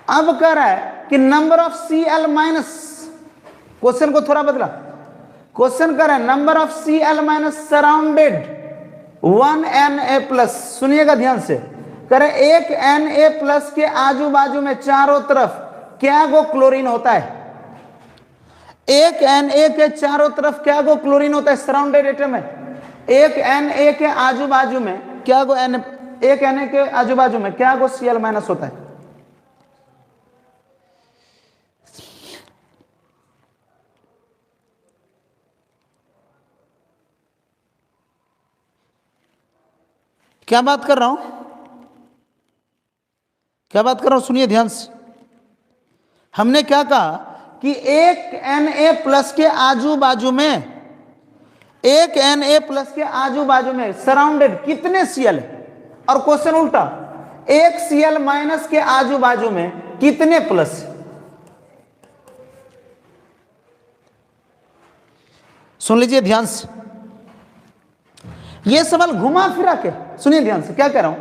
अब कह रहा है कि नंबर ऑफ Cl-। क्वेश्चन को थोड़ा बदला। क्वेश्चन कर रहा है number of Cl- surrounded 1 Na+। सुनिएगा ध्यान से। कह रहे एक Na+ के आजू बाजू में चारों तरफ क्या गो क्लोरीन होता है? एक Na के चारों तरफ क्या गो क्लोरीन होता है? सराउंडेड एटम है। एक Na के आजू बाजू में क्या गो एक Na के आजू बाजू में क्या गो Cl- होता है? क्या बात कर रहा हूं? क्या बात कर रहा हूं? सुनिए ध्यान से। हमने क्या कहा कि एक Na+ के आजू बाजू में, एक Na+ के आजू बाजू में सराउंडेड कितने Cl है? और क्वेश्चन उल्टा, एक Cl- के आजू बाजू में कितने प्लस? सुन लीजिए ध्यान से। यह सवाल घुमा फिरा के सुनिए ध्यान से। क्या कह रहा हूं?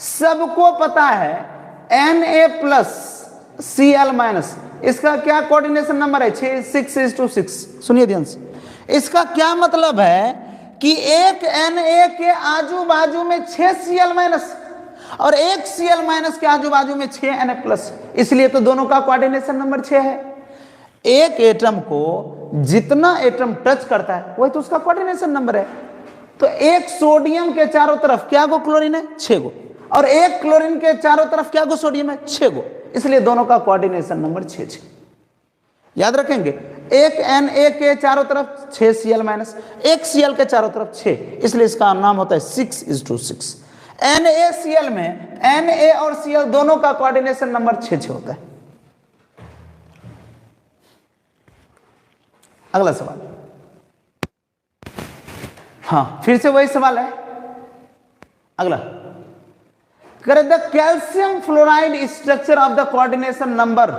सबको पता है Na+ Cl-, इसका क्या कोऑर्डिनेशन नंबर है? 6:6। सुनिए ध्यान से। इसका क्या मतलब है कि एक Na के आजू बाजू में 6 Cl- और एक Cl- के आजू बाजू में 6 Na+, इसलिए तो दोनों का कोऑर्डिनेशन नंबर 6 है। एक एटम को जितना एटम टच करता है वही तो उसका कोऑर्डिनेशन नंबर है। तो एक सोडियम के चारों तरफ क्या गो क्लोरीन है? 6 गो। और एक क्लोरीन के चारों तरफ क्या गो सोडियम है? 6 गो। इसलिए दोनों का कोऑर्डिनेशन नंबर 6। याद रखेंगे, एक Na के चारों तरफ 6 Cl-, एक Cl के चारों तरफ 6, इसलिए इसका नाम होता है 6:6। NaCl में Na और Cl दोनों का कोऑर्डिनेशन नंबर 6 होता है। अगला सवाल, हाँ फिर से वही सवाल है। अगला, the calcium fluoride structure of the coordination number,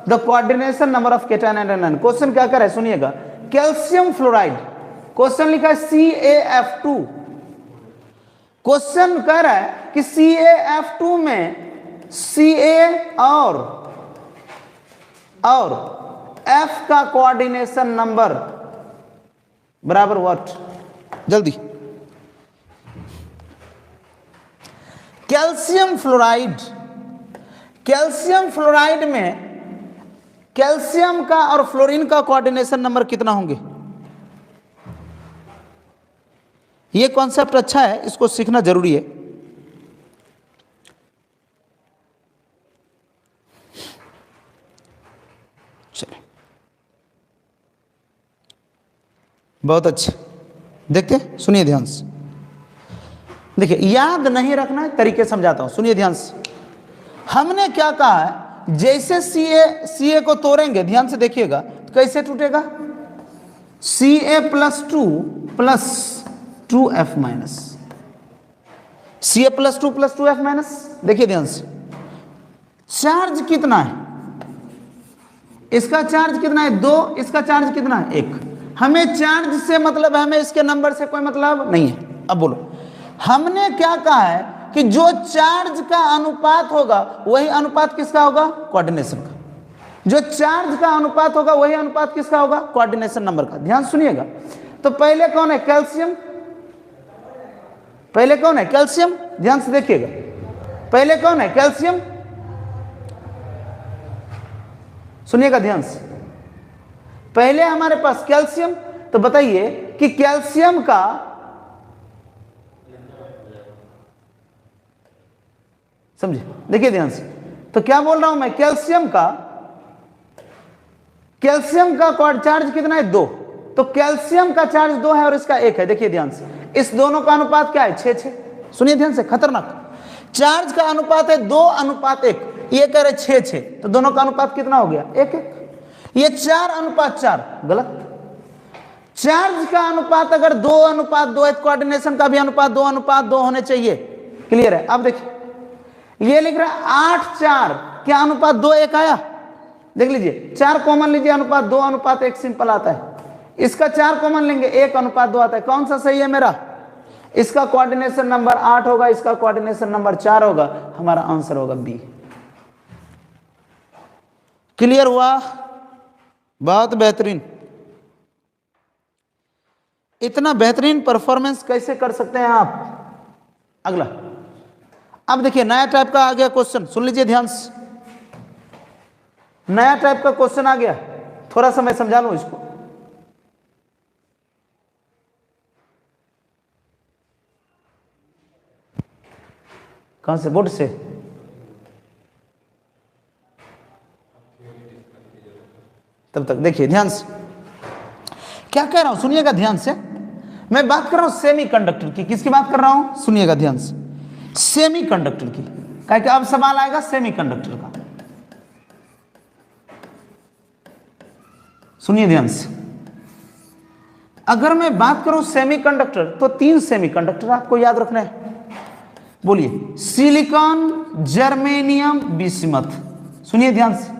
the coordination number of cation and anion. Question क्या कर रहा है सुनिएगा। कैल्शियम फ्लोराइड, क्वेश्चन लिखा है CaF2। क्वेश्चन कह रहा है कि CaF2 में Ca और F का कोऑर्डिनेशन नंबर बराबर व्हाट? जल्दी। कैल्शियम फ्लोराइड में कैल्शियम का और फ्लोरीन का कोऑर्डिनेशन नंबर कितना होंगे? ये कॉन्सेप्ट अच्छा है, इसको सीखना जरूरी है। चलिए बहुत अच्छे, देखते सुनिए ध्यान से। देखिए याद नहीं रखना है, तरीके समझाता हूं, सुनिए ध्यान से। हमने क्या कहा है, जैसे Ca को तोड़ेंगे, ध्यान से देखिएगा, तो कैसे टूटेगा? Ca+2 plus 2F minus, Ca+2 plus 2F minus. देखिए ध्यान से, चार्ज कितना है? इसका चार्ज कितना है? 2। इसका चार्ज कितना है? 1। हमें चार्ज से मतलब है, हमें इसके नंबर से कोई मतलब नहीं है। अब बोलो, हमने क्या कहा है कि जो चार्ज का अनुपात होगा वही अनुपात किसका होगा? कोऑर्डिनेशन का। जो चार्ज का अनुपात होगा वही अनुपात किसका होगा? कोऑर्डिनेशन नंबर का। ध्यान सुनिएगा। तो पहले कौन है? कैल्शियम। पहले कौन है? कैल्शियम। ध्यान से देखिएगा, पहले कौन है? कैल्शियम। सुनिएगा ध्यान से, पहले हमारे पास कैल्शियम। तो बताइए कि कैल्शियम का समझे, देखिए ध्यान से। तो क्या बोल रहा हूं मैं? कैल्शियम का चार्ज कितना है? 2। तो कैल्शियम का चार्ज 2 है और इसका 1 है। देखिए ध्यान से, इस दोनों का अनुपात क्या है? 6-6। सुनिए ध्यान से, खतरनाक। चार्ज का अनुपात है 2:1, ये कह रहे 6-6, तो दोनों का अनुपात कितना हो गया? 1-1। ये 4:4, गलत। चार्ज का अनुपात अगर 2:2 है, कोऑर्डिनेशन का भी अनुपात 2:2 होने चाहिए। क्लियर है? अब देखिए, ये लिख रहा है 8-4, क्या अनुपात 2:1 आया? देख लीजिए, 4 कॉमन लीजिए, अनुपात 2:1 सिंपल आता है। इसका 4 कॉमन लेंगे, 1:2 आता है। कौन सा सही है मेरा? इसका कोऑर्डिनेशन नंबर 8 होगा, इसका कोऑर्डिनेशन नंबर 4 होगा। हमारा आंसर होगा बी। क्लियर हुआ? बहुत बेहतरीन। इतना बेहतरीन परफॉर्मेंस कैसे कर सकते हैं आप? अगला, अब देखिए नया टाइप का आ गया क्वेश्चन, सुन लीजिए ध्यान से। नया टाइप का क्वेश्चन आ गया, थोड़ा सा मैं समझा लूं इसको। कहां से? बोर्ड से। तब तक देखिए ध्यान से, क्या कह रहा हूं सुनिएगा ध्यान से। मैं बात कर रहा हूं सेमीकंडक्टर की। किसकी बात कर रहा हूं? सुनिएगा ध्यान से, सेमीकंडक्टर की। क्या कि अब सवाल आएगा सेमीकंडक्टर का। सुनिए ध्यान से, अगर मैं बात करूं सेमीकंडक्टर, तो 3 सेमीकंडक्टर आपको याद रखना है। बोलिए, सिलिकॉन, जर्मेनियम, बिस्मथ। सुनिए ध्यान से,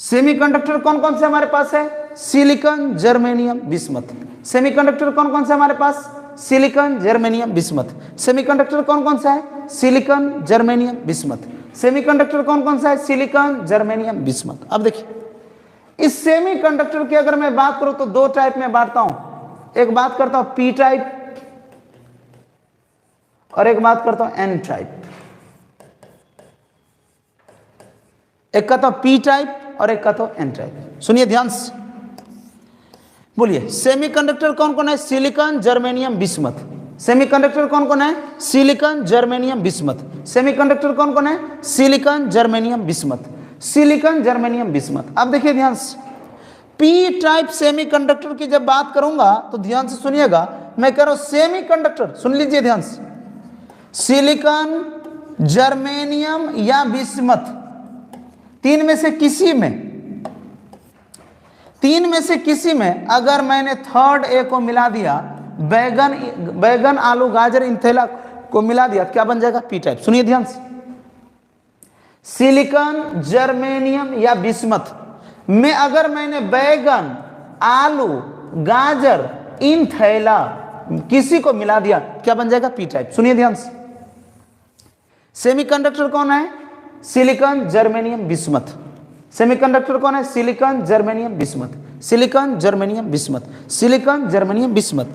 सेमीकंडक्टर कौन कौन से हमारे पास है? Silicon, germanium, bismuth. सेमीकंडक्टर कौन कौन से हमारे पास? Silicon, germanium, bismuth. सेमीकंडक्टर कौन कौन सा है? Silicon, germanium, bismuth. सेमीकंडक्टर कौन कौन सा है? Silicon, germanium, bismuth. अब देखिए, इस सेमीकंडक्टर की अगर मैं बात करूं तो 2 टाइप में बांटता हूं। एक बात करता हूं पी टाइप और एक बात करता हूं एन टाइप। एक कहता हूं पी टाइप और एक कहता हूं एन टाइप। सुनिए ध्यान से, बोलिए, सेमीकंडक्टर कौन कौन है? Silicon, germanium, bismuth. सेमीकंडक्टर कौन कौन है? Silicon, germanium, bismuth. सेमीकंडक्टर कौन कौन है? Silicon, germanium, bismuth. Silicon, germanium, bismuth. अब देखिए ध्यान से, पी टाइप सेमीकंडक्टर की जब बात करूंगा तो ध्यान से सुनिएगा। मैं कह रहा हूं सेमीकंडक्टर, सुन लीजिए ध्यान से, सिलिकॉन, जर्मेनियम या बिस्मथ, 3 में से किसी में अगर मैंने थर्ड ए को मिला दिया, बैगन, आलू, गाजर, इंथेला को मिला दिया, क्या बन जाएगा? P type. सुनिए ध्यान से, सिलिकॉन, जर्मेनियम या बिस्मथ में अगर मैंने बैगन, आलू, गाजर, इंथेला किसी को मिला दिया, क्या बन जाएगा? P type. सुनिए ध्यान से, सेमीकंडक्टर कौन है? Silicon, germanium, bismuth. सेमीकंडक्टर कौन है? Silicon, germanium, bismuth. Silicon, germanium, bismuth. Silicon, germanium, bismuth.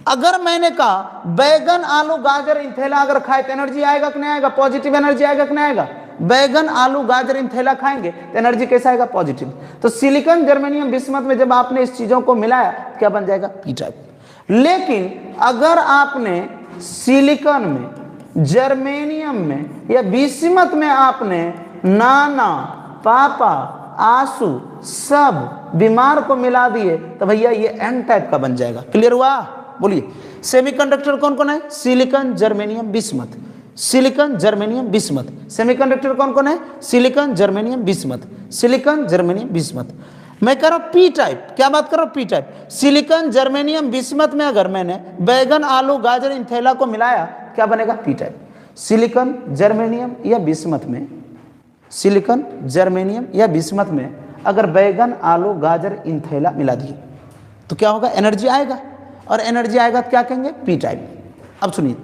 अगर मैंने कहा बैगन, आलू, गाजर, इंथेला अगर खाए तो एनर्जी आएगा कि नहीं आएगा? पॉजिटिव एनर्जी आएगा कि नहीं आएगा? बैगन, आलू, गाजर, इंथेला खाएंगे तो एनर्जी कैसा आएगा? पॉजिटिव। तो सिलिकॉन, जर्मेनियम, बिस्मथ में जब आपने इस चीजों को मिलाया क्या बन जाएगा? P type. लेकिन अगर आपने सिलिकॉन में, जर्मेनियम में या बिस्मथ में आपने नाना, पापा, आंसू सब बीमार को मिला दिए तो भैया ये एन टाइप का बन जाएगा। क्लियर हुआ? बोलिए सेमीकंडक्टर कौन कौन है? Silicon, germanium, bismuth. Silicon, germanium, bismuth. Semiconductor कौन कौन है? Silicon, germanium, bismuth. Silicon, germanium, bismuth. मैं कह रहा हूं पी टाइप। क्या बात कर रहा हूं? P type. Silicon, germanium, bismuth में अगर मैंने बैगन, आलू, गाजर, इंथेला को मिलाया क्या बनेगा? P type. सिलिकॉन, जर्मेनियम या बिस्मथ में, सिलिकॉन, जर्मेनियम या बिस्मथ में अगर बैगन, आलू, गाजर, इंथेला मिला दिए तो क्या होगा? एनर्जी आएगा। और एनर्जी आएगा तो क्या कहेंगे? P type. अब सुनिए,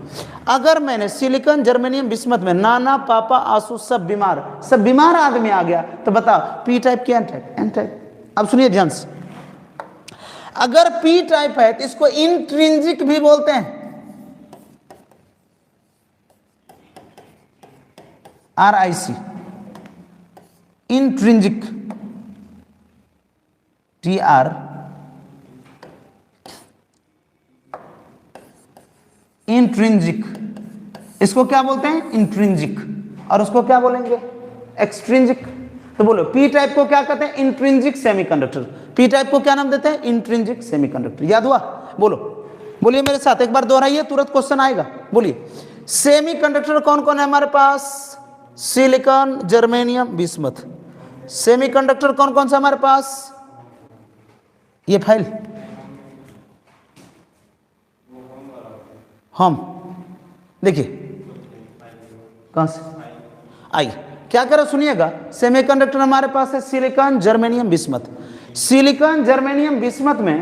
अगर मैंने सिलिकॉन, जर्मेनियम, बिस्मथ में नाना, पापा, आंसू सब बीमार आदमी आ गया तो बताओ पी टाइप क्या एन टाइप? N type. अब सुनिए ध्यान से, अगर पी टाइप है तो इसको इंट्रिंसिक भी बोलते हैं। RIC, इंट्रिंसिक, TR इंट्रिंसिक, इसको क्या बोलते हैं? इंट्रिंसिक। और उसको क्या बोलेंगे? एक्सट्रिंसिक। तो बोलो पी टाइप को क्या कहते हैं? Intrinsic semiconductor. पी टाइप को क्या नाम देते हैं? Intrinsic semiconductor. याद हुआ? बोलो, बोलिए मेरे साथ, एक बार दोहराइए, तुरंत क्वेश्चन आएगा। बोलिए सेमीकंडक्टर कौन कौन है हमारे पास? Silicon, germanium, bismuth. सेमीकंडक्टर कौन कौन सा हमारे पास? ये फाइल हम देखिए कहां से आई, क्या करो सुनिएगा। सेमीकंडक्टर हमारे पास है silicon, germanium, bismuth. Silicon, germanium, bismuth में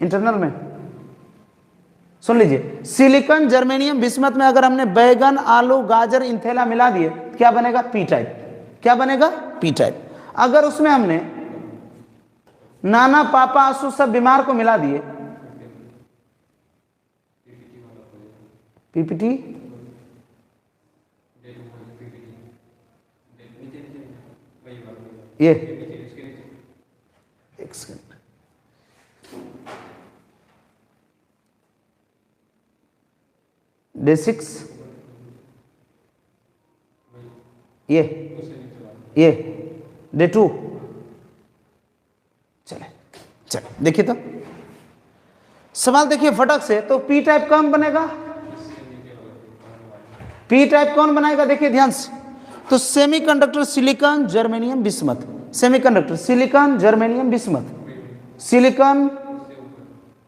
इंटरनल में सुन लीजिए, सिलिकॉन, जर्मेनियम, बिस्मथ में अगर हमने बैगन, आलू, गाजर, इंथेला मिला दिए क्या बनेगा? P type. क्या बनेगा? P type. अगर उसमें हमने नाना, पापा, आंसू सब बीमार को मिला दिए PPT, ये एक सेकंड, डे 6, ये डे 2। चले देखिए तो सवाल देखिए फटक से। तो पी टाइप कौन बनेगा? पी टाइप कौन बनाएगा? देखिए ध्यान से। तो semiconductor silicon, germanium, bismuth. Semiconductor silicon, germanium, bismuth. Silicon,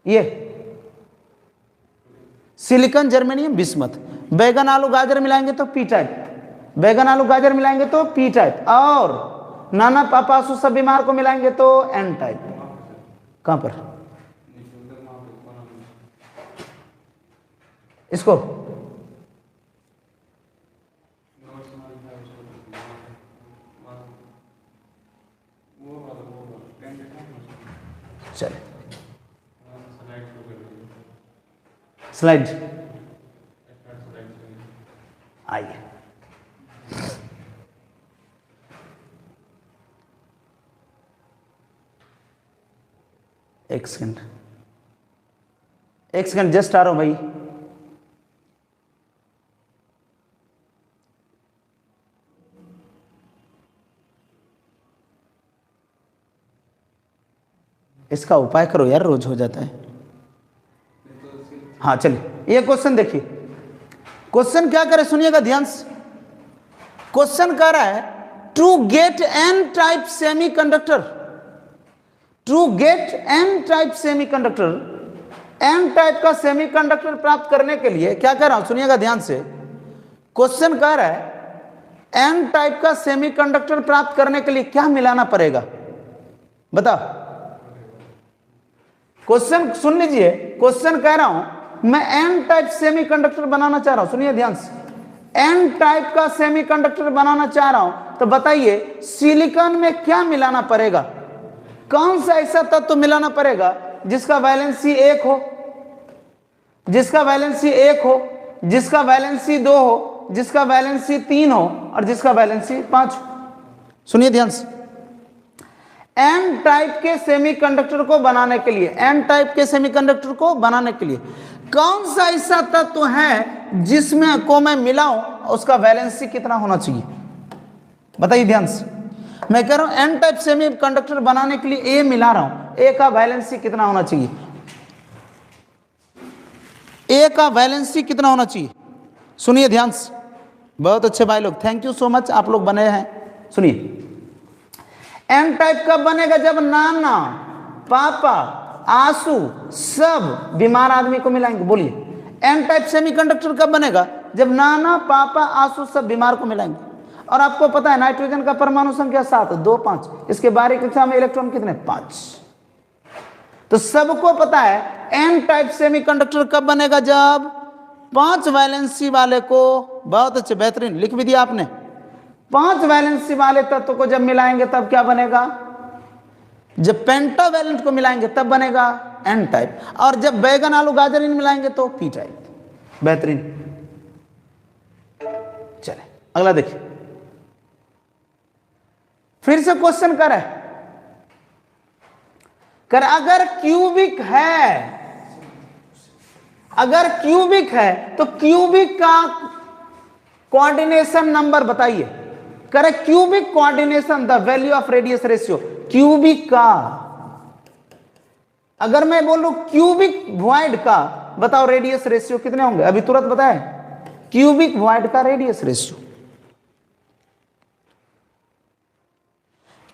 ये सिलिकॉन, जर्मेनियम, बिस्मथ। बैगन, आलू, गाजर मिलाएंगे तो पी टाइप। बैगन, आलू, गाजर मिलाएंगे तो पी टाइप। और नाना, पापा, आंसू सब बीमार को मिलाएंगे तो एन टाइप। कहां पर? इसको चले स्लाइड आइए। एक सेकंड जस्ट आ रहा हूं भाई। इसका उपाय करो यार, रोज हो जाता है। हाँ चलिए, ये क्वेश्चन देखिए। क्वेश्चन क्या करे सुनिएगा ध्यान से। क्वेश्चन कह रहा है to get N type semiconductor, to get N type semiconductor, N type का सेमीकंडक्टर प्राप्त करने के लिए क्या कह रहा हूं सुनिएगा ध्यान से। क्वेश्चन कह रहा है एन टाइप का सेमीकंडक्टर प्राप्त करने के लिए क्या मिलाना पड़ेगा? बताओ। क्वेश्चन सुन लीजिए, क्वेश्चन कह रहा हूं मैं एन टाइप सेमीकंडक्टर बनाना चाह रहा हूं, सुनिए ध्यान से, एन टाइप का सेमीकंडक्टर बनाना चाह रहा हूं, तो बताइए सिलिकॉन में क्या मिलाना पड़ेगा, कौन सा ऐसा तत्व मिलाना पड़ेगा जिसका वैलेंसी 1 हो, जिसका वैलेंसी 1 हो, जिसका वैलेंसी 2 हो, जिसका वैलेंसी 3 हो और जिसका वैलेंसी 5 हो। सुनिए ध्यान से, एन टाइप के सेमीकंडक्टर को बनाने के लिए, एन टाइप के सेमीकंडक्टर को बनाने के लिए कौन सा ऐसा तत्व है जिसमें को मैं मिलाऊं, उसका वैलेंसी कितना होना चाहिए, बताइए ध्यान से। मैं कह रहा हूं एन टाइप सेमीकंडक्टर बनाने के लिए ए मिला रहा हूं, ए का वैलेंसी कितना होना चाहिए, ए का वैलेंसी कितना होना चाहिए, सुनिए ध्यान से। बहुत अच्छे भाई लोग, थैंक यू सो मच, आप लोग बने हैं। सुनिए, एन टाइप कब बनेगा, जब नाना पापा आंसू सब बीमार आदमी को मिलाएंगे। बोलिए, एन टाइप सेमीकंडक्टर कब बनेगा, जब नाना पापा आंसू सब बीमार को मिलाएंगे। और आपको पता है नाइट्रोजन का परमाणु संख्या 7, 2, 5, इसके बाहरी कक्षा में इलेक्ट्रॉन कितने, 5। तो सबको पता है एन टाइप सेमीकंडक्टर कब बनेगा, जब 5 वैलेंसी वाले को, बहुत अच्छे बेहतरीन लिख भी दिया आपने, 5 वैलेंसी वाले तत्व को जब मिलाएंगे तब क्या बनेगा, जब पेंटावैलेंट को मिलाएंगे तब बनेगा एन टाइप, और जब बैगन आलू गाजर इन मिलाएंगे तो पी टाइप। बेहतरीन। चले अगला देखिए, फिर से क्वेश्चन कर अगर क्यूबिक है, अगर क्यूबिक है तो क्यूबिक का कोऑर्डिनेशन नंबर बताइए। करे cubic coordination, the value of radius ratio, cubic का, अगर मैं बोलूं क्यूबिक वॉइड का, बताओ रेडियस रेशियो कितने होंगे, अभी तुरंत बताए, क्यूबिक वॉइड का रेडियस रेशियो,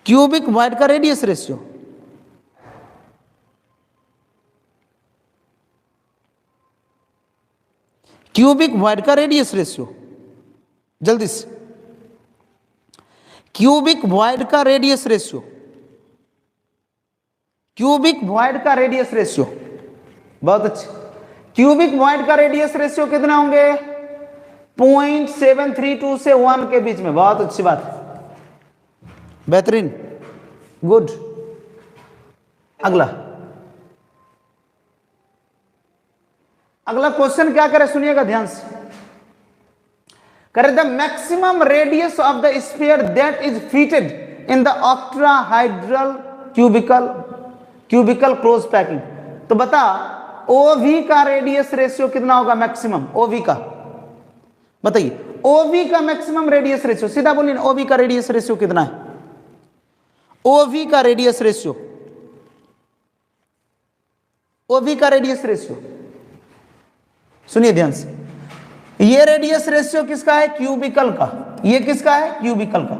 क्यूबिक वॉइड का रेडियस रेशियो, क्यूबिक वॉइड का रेडियस रेशियो, जल्दी से, क्यूबिक वॉइड का रेडियस रेशियो, क्यूबिक वॉइड का रेडियस रेशियो, बहुत अच्छे। क्यूबिक वॉइड का रेडियस रेशियो कितने होंगे, 0.732 से 1 के बीच में, बहुत अच्छी बात, बेहतरीन, गुड। अगला अगला क्वेश्चन क्या करे, सुनिएगा ध्यान से। करे the maximum radius of the sphere that is fitted in the octahedral cubical close packing. तो बता ओवी का रेडियस रेशियो कितना होगा, मैक्सिमम ओवी का, बताइए ओवी का मैक्सिमम रेडियस रेशियो, सीधा बोलिए ना, ओवी का रेडियस रेशियो कितना है, ओवी का रेडियस रेशियो, ओवी का रेडियस रेशियो, सुनिए ध्यान से। ये रेडियस रेशियो किसका है, क्यूबिकल का, ये किसका है, क्यूबिकल का,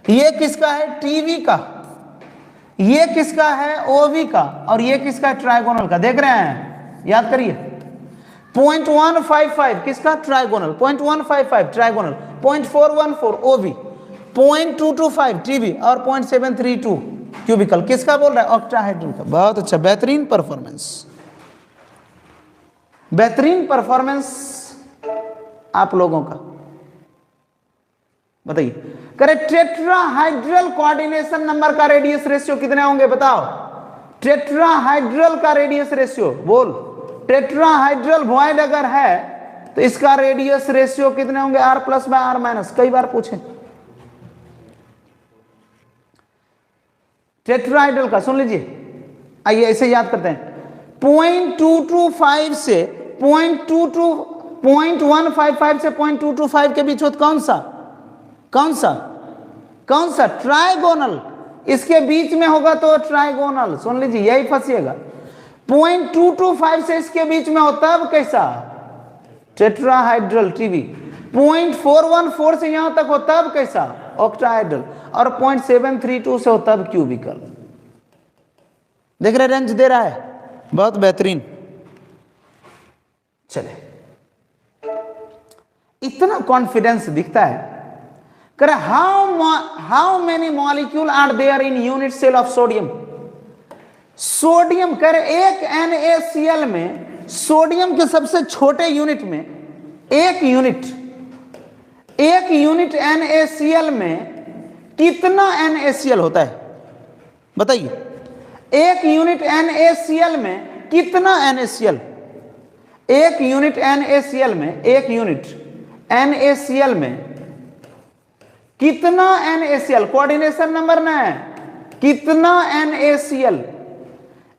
ये किसका है, टीवी का, ये किसका है, ओवी का, और ये किसका है, ट्राइगोनल का। देख रहे हैं, याद करिए, 0.155 किसका, ट्राइगोनल, 0.155 ट्राइगोनल, 0.414 ओवी, 0.225 टीवी और 0.732 क्यूबिकल, किसका बोल रहा है, ऑक्टाहाइड्रल का। बहुत अच्छा, बेहतरीन परफॉर्मेंस, बेहतरीन परफॉर्मेंस आप लोगों का। बताइए, करे टेट्राहाइड्रल कोऑर्डिनेशन नंबर का रेडियस रेशियो कितने होंगे, बताओ, टेट्राहाइड्रल का रेडियस रेशियो, बोल, टेट्राहाइड्रल वॉइड अगर है तो इसका रेडियस रेशियो कितने होंगे, R plus bye R minus, कई बार पूछे। टेट्राहाइड्रल का सुन लीजिए, आइए ऐसे याद करते हैं, 0.225 से 0.155 से 0.225 के बीच होता कौन सा, कौन सा, कौन सा, ट्राइगोनल, इसके बीच में होगा तो ट्राइगोनल, सुन लीजिए यही फंसिएगा। 0.225 से इसके बीच में हो तब कैसा, टेट्राहाइड्रल टीवी, 0.414 से यहां तक हो तब कैसा, ऑक्टाहाइड्रल, और 0.732 से हो तब क्यूबिकल। देख रहे रेंज दे रहा है, बहुत बेहतरीन। चले, इतना कॉन्फिडेंस दिखता है। करे how many molecule are there in unit cell of sodium, sodium कर एक NaCl में सोडियम के सबसे छोटे यूनिट में एक यूनिट NaCl में कितना NaCl होता है बताइए। एक यूनिट NaCl में कितना NaCl, एक यूनिट NaCl में कितना NaCl, कोऑर्डिनेशन नंबर ना है, कितना NaCl,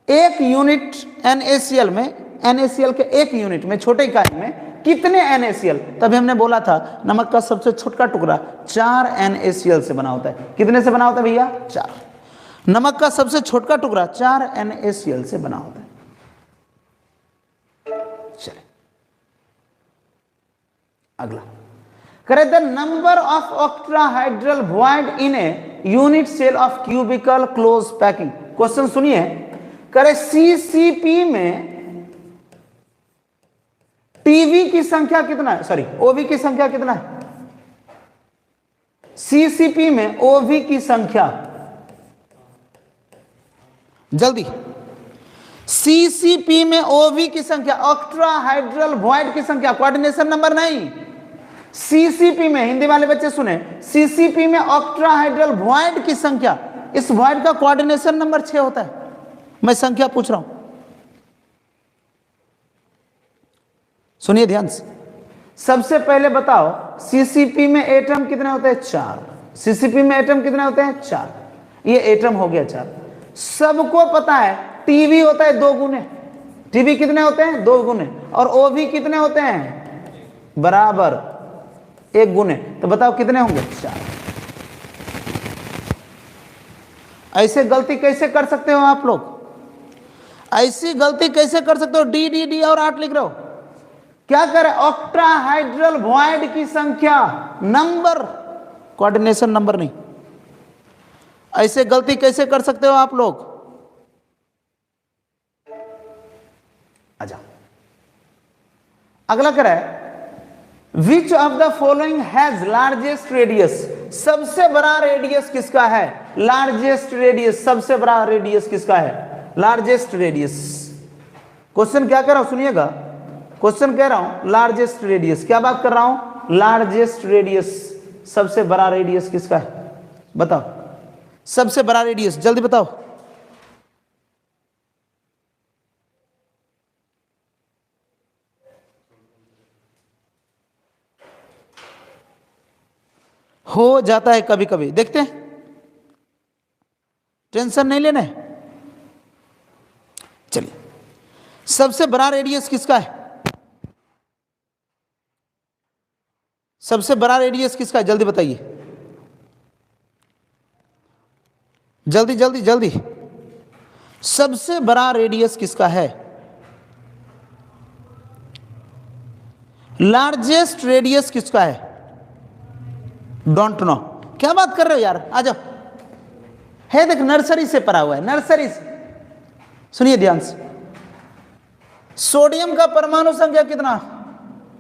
एक यूनिट NaCl में, NaCl के एक यूनिट में छोटे इकाई में कितने NaCl। तभी हमने बोला था नमक का सबसे छोटा टुकड़ा 4 NaCl से बना होता है। कितने से बना होता है भैया? 4। नमक का सबसे छोटा टुकड़ा 4 NaCl से बना होता है। चलिए अगला करे, the number of octahedral void in a unit cell of cubical close packing. Question सुनिए, करे CCP में टीवी की संख्या कितना है, सॉरी OV की संख्या कितना है? CCP में OV की संख्या, जल्दी, CCP में OV की संख्या, ऑक्टाहाइड्रल वॉइड की संख्या, कोऑर्डिनेशन नंबर नहीं। CCP में, हिंदी वाले बच्चे सुने, CCP में ऑक्टाहाइड्रल वॉइड की संख्या, इस वॉइड का कोऑर्डिनेशन नंबर 6 होता है। मैं संख्या पूछ रहा हूं, सुनिए ध्यान से। सबसे पहले बताओ CCP में एटम कितने होते हैं? 4। CCP में एटम कितने होते हैं? 4। ये एटम हो गया 4। सबको पता है टीवी होता है 2 गुने, टीवी कितने होते हैं? 2 गुने, और OV कितने होते हैं? बराबर 1 गुने। तो बताओ कितने होंगे? 4। ऐसे गलती कैसे कर सकते हो आप लोग? ऐसी गलती कैसे कर सकते हो? डी और 8 लिख रहे हो, क्या करे? ऑक्टाहाइड्रल वॉइड की संख्या, नंबर, कोऑर्डिनेशन नंबर नहीं। ऐसे गलती कैसे कर सकते हो आप लोग? आजा अगला करे, which of the following has largest radius. सबसे बड़ा रेडियस किसका है? लार्जेस्ट रेडियस, सबसे बड़ा रेडियस किसका है? Largest radius. क्वेश्चन क्या कर रहा हूं सुनिएगा, क्वेश्चन कह रहा हूं लार्जेस्ट रेडियस। क्या बात कर रहा हूं? लार्जेस्ट रेडियस, सबसे बड़ा रेडियस किसका है? बताओ सबसे बड़ा रेडियस, जल्दी बताओ। हो जाता है कभी कभी, देखते हैं, टेंशन नहीं लेना है। चलिए, सबसे बड़ा रेडियस किसका है? सबसे बड़ा रेडियस किसका है? जल्दी बताइए, जल्दी जल्दी जल्दी। सबसे बड़ा रेडियस किसका है? लार्जेस्ट रेडियस किसका है? Don't know. क्या बात कर रहे हो यार, आ जाओ। है देख, नर्सरी से पढ़ा हुआ है, नर्सरी से। सुनिए ध्यान से, सोडियम का परमाणु संख्या कितना?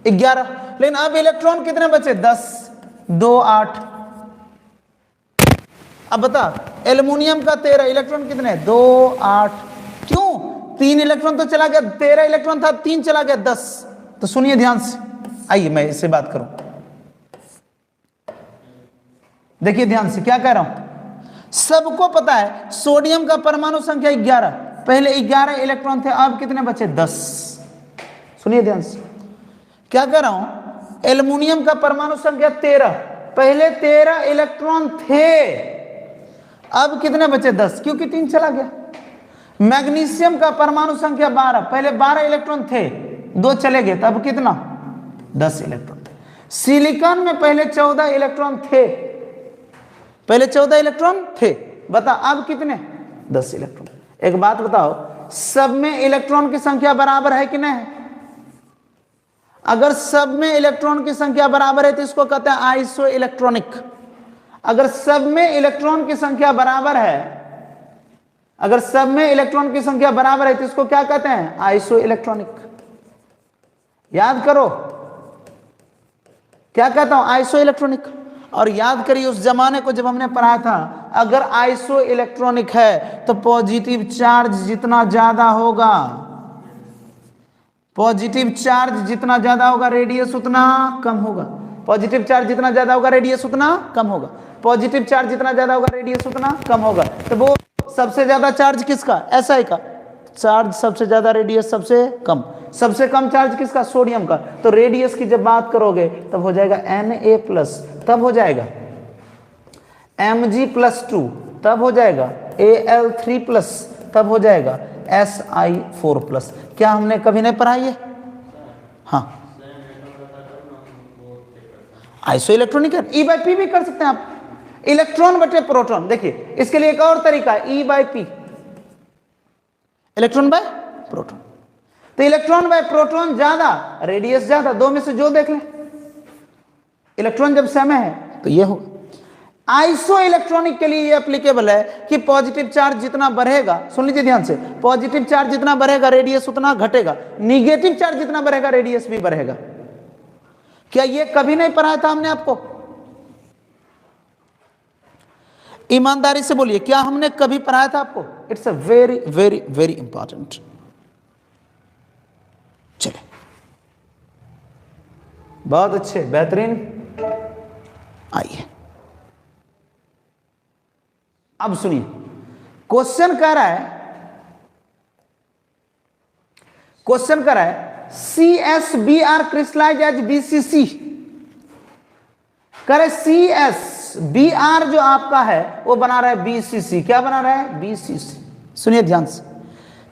11। लेकिन अब इलेक्ट्रॉन कितने बचे? 10, 2, 8। अब बता, एल्युमिनियम का 13, इलेक्ट्रॉन कितने? 2, 8। क्यों? 3 इलेक्ट्रॉन तो चला गया, 13 इलेक्ट्रॉन था, 3 चला गया, 10। तो सुनिए ध्यान से, आइए मैं इससे बात करूं। देखिए ध्यान से, क्या कह रहा हूं। सबको पता है सोडियम का परमाणु संख्या 11, पहले 11 इलेक्ट्रॉन थे, अब कितने बचे? 10। सुनिए ध्यान से, क्या कह रहा हूं। एल्युमिनियम का परमाणु संख्या 13, पहले 13 इलेक्ट्रॉन थे, अब कितने बचे? 10, क्योंकि 3 चला गया। मैग्नीशियम का परमाणु संख्या 12, पहले 12 इलेक्ट्रॉन थे, 2 चले गए, तब कितना? 10 इलेक्ट्रॉन थे। सिलिकॉन में पहले 14 इलेक्ट्रॉन थे, पहले 14 इलेक्ट्रॉन थे, बता अब कितने? 10 इलेक्ट्रॉन। एक बात बताओ, सब में इलेक्ट्रॉन की संख्या बराबर है कि नहीं? अगर सब में इलेक्ट्रॉन की संख्या बराबर है तो इसको कहते हैं आइसो इलेक्ट्रॉनिक। अगर सब में इलेक्ट्रॉन की संख्या बराबर है, अगर सब में इलेक्ट्रॉन की संख्या बराबर है तो इसको क्या कहते हैं? Iso electronic. याद करो, क्या कहता हूं? Iso electronic. और याद करिए उस जमाने को जब हमने पढ़ा था अगर आइसो इलेक्ट्रॉनिक है तो पॉजिटिव चार्ज जितना ज्यादा होगा, पॉजिटिव चार्ज जितना ज्यादा होगा रेडियस उतना कम होगा। पॉजिटिव चार्ज जितना ज्यादा होगा रेडियस उतना कम होगा। पॉजिटिव चार्ज जितना ज्यादा होगा रेडियस उतना कम होगा। तो वो सबसे ज्यादा चार्ज किसका? SI का। चार्ज सबसे ज्यादा, रेडियस सबसे कम। सबसे कम चार्ज किसका? सोडियम का। तो रेडियस की जब बात करोगे तब हो जाएगा Na+, तब हो जाएगा Mg+2, तब हो जाएगा Al3+, तब हो जाएगा Si4+। क्या हमने कभी नहीं पढ़ा ये? हाँ, आइसो इलेक्ट्रॉनिक है। E/P भी कर सकते हैं आप, इलेक्ट्रॉन बटे प्रोटॉन। देखिए इसके लिए एक और तरीका है, E/P, इलेक्ट्रॉन बाय प्रोटॉन। तो इलेक्ट्रॉन बाय प्रोटॉन ज्यादा, रेडियस ज्यादा, दो में से जो देख लें। इलेक्ट्रॉन जब समय है तो ये होगा। आइसो इलेक्ट्रॉनिक के लिए ये एप्लीकेबल है कि पॉजिटिव चार्ज जितना बढ़ेगा, सुन लीजिए ध्यान से, पॉजिटिव चार्ज जितना बढ़ेगा रेडियस उतना घटेगा, निगेटिव चार्ज जितना बढ़ेगा रेडियस भी बढ़ेगा। क्या ये कभी नहीं पढ़ाया था हमने आपको? ईमानदारी से बोलिए, क्या हमने कभी पढ़ाया था आपको? It's a very very very important. चले, बहुत अच्छे, बेहतरीन। आइए अब सुनिए, क्वेश्चन कह रहा है CSBr क्रिस्टलाइज एज BCC। कह रहे CSBr जो आपका है वो बना रहा है BCC। क्या बना रहा है? BCC। सुनिए ध्यान से,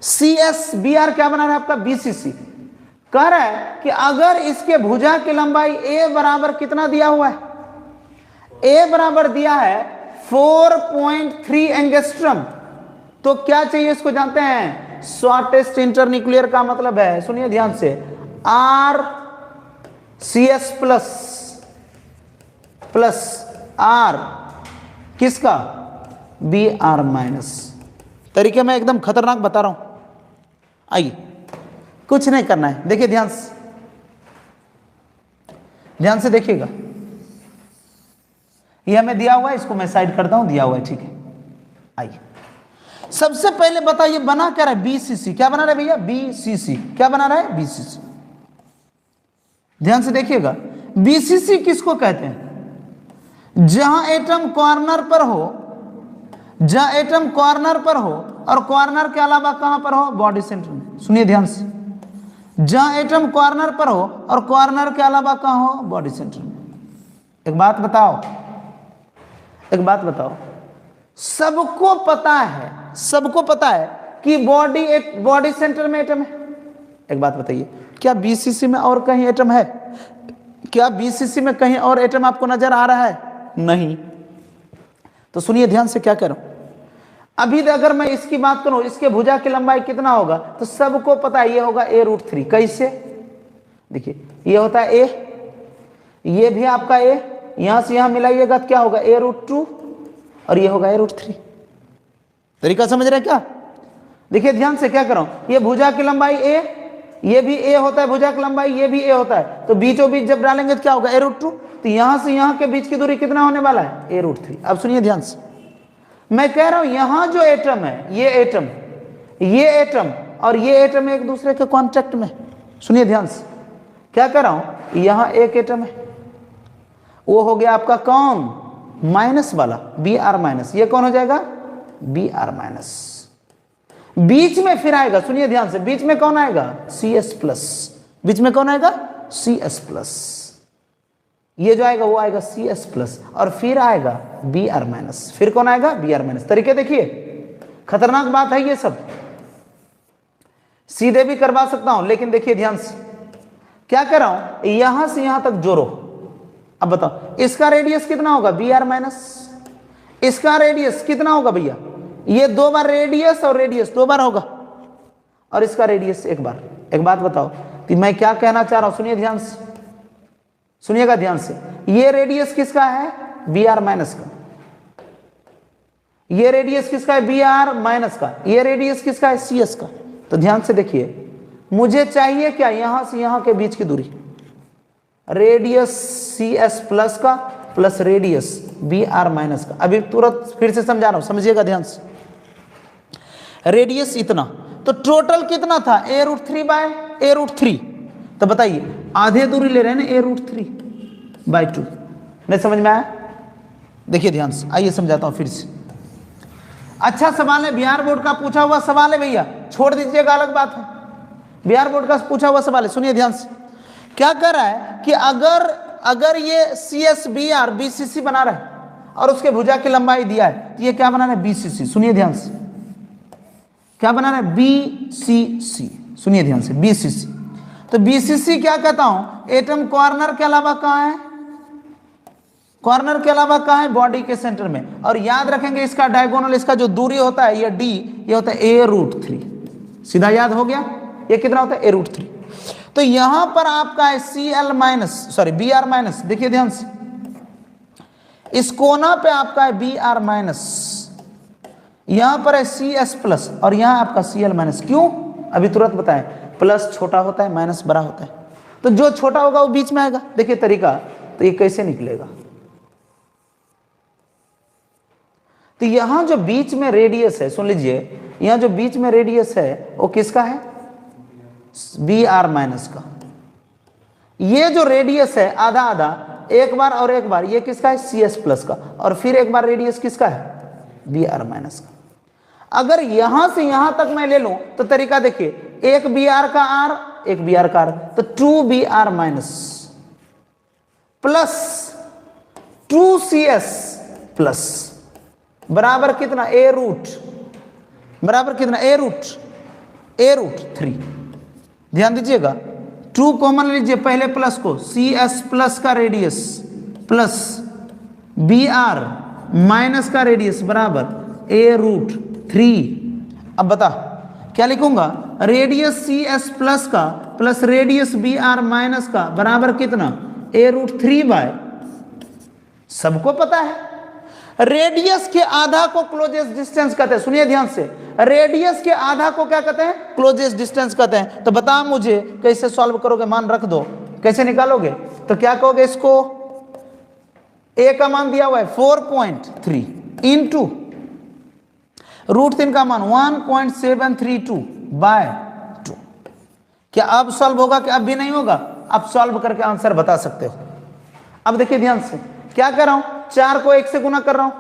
CSBr क्या बना रहा है आपका? BCC। कह रहा है कि अगर इसके भुजा की लंबाई A बराबर कितना दिया हुआ है? A बराबर दिया है 4.3 एंगस्ट्रम। तो क्या चाहिए इसको जानते हैं? शॉर्टेस्ट इंटरन्यूक्लियर का मतलब है, सुनिए ध्यान से, RCS प्लस R किसका? Br-। तरीके में एकदम खतरनाक बता रहा हूं। आइए, कुछ नहीं करना है, देखिए ध्यान से देखिएगा। ये हमें दिया हुआ है, इसको मैं साइड करता हूं, दिया हुआ है, ठीक है। आइए, सबसे पहले बताइए बना क्या रहा है? BCC। क्या बना रहा है भैया? BCC। क्या बना रहा है? BCC। ध्यान से देखिएगा, BCC किसको कहते हैं? जहां एटम कॉर्नर पर हो, जहां एटम कॉर्नर पर हो और कॉर्नर के अलावा कहां पर हो? बॉडी सेंटर में। सुनिए ध्यान से, जहां एटम कॉर्नर पर हो और कॉर्नर के अलावा कहां हो? बॉडी सेंटर में। एक बात बताओ, सबको पता है कि बॉडी सेंटर में एटम है। एक बात बताइए, क्या BCC में और कहीं एटम है? क्या BCC में कहीं और एटम आपको नजर आ रहा है? नहीं। तो सुनिए ध्यान से क्या कह रहा हूं। अभी अगर मैं इसकी बात करूं, इसके भुजा की लंबाई कितना होगा, तो सबको पता है ये होगा A√3। कैसे? देखिए, ये होता है A, ये भी आपका A, यहां से यहां मिलाइएगा तो क्या होगा? A√2 और ये होगा A√3। तरीका समझ रहे हैं क्या? देखिए ध्यान से क्या कर रहा हूं, ये भुजा की लंबाई A, ये भी A होता है, भुजा की लंबाई ये भी A होता है, तो बीचों बीच जब डालेंगे तो क्या होगा? A√2। तो यहां से यहां के बीच की दूरी कितना होने वाला है? A√3। अब सुनिए ध्यान से, मैं कह रहा हूं यहां जो एटम है, ये एटम और ये एटम एक दूसरे के कांटेक्ट में। सुनिए ध्यान से क्या कर रहा हूं, यहां एक एटम है, वो हो गया आपका कौन? माइनस वाला, Br-। ये कौन हो जाएगा? Br-। बीच में फिर आएगा, सुनिए ध्यान से, बीच में कौन आएगा? CS+। बीच में कौन आएगा? CS+। ये जो आएगा वो आएगा CS+, और फिर आएगा Br-। फिर कौन आएगा? Br-। तरीके देखिए, खतरनाक बात है ये सब, सीधे भी करवा सकता हूं, लेकिन देखिए ध्यान से क्या कर रहा हूं, यहां से यहां तक जोड़ो। अब बताओ इसका रेडियस कितना होगा? Br-। इसका रेडियस कितना होगा भैया? ये 2 बार रेडियस और रेडियस 2 बार होगा, और इसका रेडियस 1 बार। एक बात बताओ कि मैं क्या कहना चाह रहा हूं, सुनिए ध्यान से, सुनिएगा ध्यान से। ये रेडियस किसका है? Br- का। ये रेडियस किसका है? Br- का। ये रेडियस किसका है? CS का। तो ध्यान से देखिए, मुझे चाहिए क्या? यहां से यहां के बीच की दूरी, रेडियस CS+ का plus radius B R minus का। अभी तुरंत फिर से समझा रहा हूं, समझिएगा ध्यान से। रेडियस इतना, तो टोटल कितना था a√3 बाय a√3। तो बताइए आधे दूरी ले रहे हैं ना a√3 बाय 2। नहीं समझ में आया? देखिए ध्यान से, आइए समझाता हूं फिर से। अच्छा सवाल है, बिहार बोर्ड का पूछा हुआ सवाल है भैया, छोड़ दीजिएगा अलग बात है, बिहार बोर्ड का पूछा हुआ सवाल है। सुनिए ध्यान से, क्या कर रहा है कि अगर ये CSBR BCC बना रहा है और उसके भुजा की लंबाई दिया है, तो ये क्या बना रहा है BCC। सुनिए ध्यान से, क्या बना रहा है BCC। सुनिए ध्यान से, BCC। तो BCC क्या कहता हूं, एटम कॉर्नर के अलावा कहां है, कॉर्नर के अलावा कहां है, बॉडी के सेंटर में। और याद रखेंगे इसका डायगोनल, इसका जो दूरी होता है ये D, ये होता है a√3। सीधा याद हो गया, ये कितना होता है a√3। तो यहां पर आपका है Cl minus, sorry Br minus. देखिए ध्यान से, इस कोना पे आपका है Br माइनस, यहां पर है CS प्लस और यहां आपका Cl माइनस। क्यों? अभी तुरंत बताएं, प्लस छोटा होता है, माइनस बड़ा होता है, तो जो छोटा होगा वो बीच में आएगा। देखिए तरीका, तो ये कैसे निकलेगा, तो यहां जो बीच में रेडियस है, सुन लीजिए, यहां जो बीच में रेडियस है वो किसका है, Br माइनस का। ये जो रेडियस है आधा आधा, एक बार और एक बार, ये किसका है CS प्लस का, और फिर एक बार रेडियस किसका है Br माइनस का। अगर यहां से यहां तक मैं ले लूं तो तरीका देखिए, एक Br का R, एक Br का R, तो 2Br minus plus 2CS plus बराबर कितना बराबर कितना a√3। ध्यान दीजिएगा, 2 कॉमन लीजिए पहले प्लस को, CS प्लस का रेडियस प्लस Br माइनस का रेडियस बराबर a√3। अब बता क्या लिखूंगा, रेडियस CS प्लस का प्लस रेडियस Br माइनस का बराबर कितना a√3 बाय, सबको पता है रेडियस के आधा को क्लोजेस्ट डिस्टेंस कहते हैं। सुनिए ध्यान से, रेडियस के आधा को क्या कहते हैं, क्लोजेस्ट डिस्टेंस कहते हैं। तो बता मुझे कैसे सॉल्व करोगे, मान रख दो, कैसे निकालोगे, तो क्या कहोगे, इसको a का मान दिया हुआ है 4.3 इंटू √3 का मान 1.732 बाय 2। क्या अब सॉल्व होगा कि अब भी नहीं होगा? आप सॉल्व करके आंसर बता सकते हो। अब देखिए ध्यान से, क्या कर रहा हूं, 4 को 1 से गुना कर रहा हूं,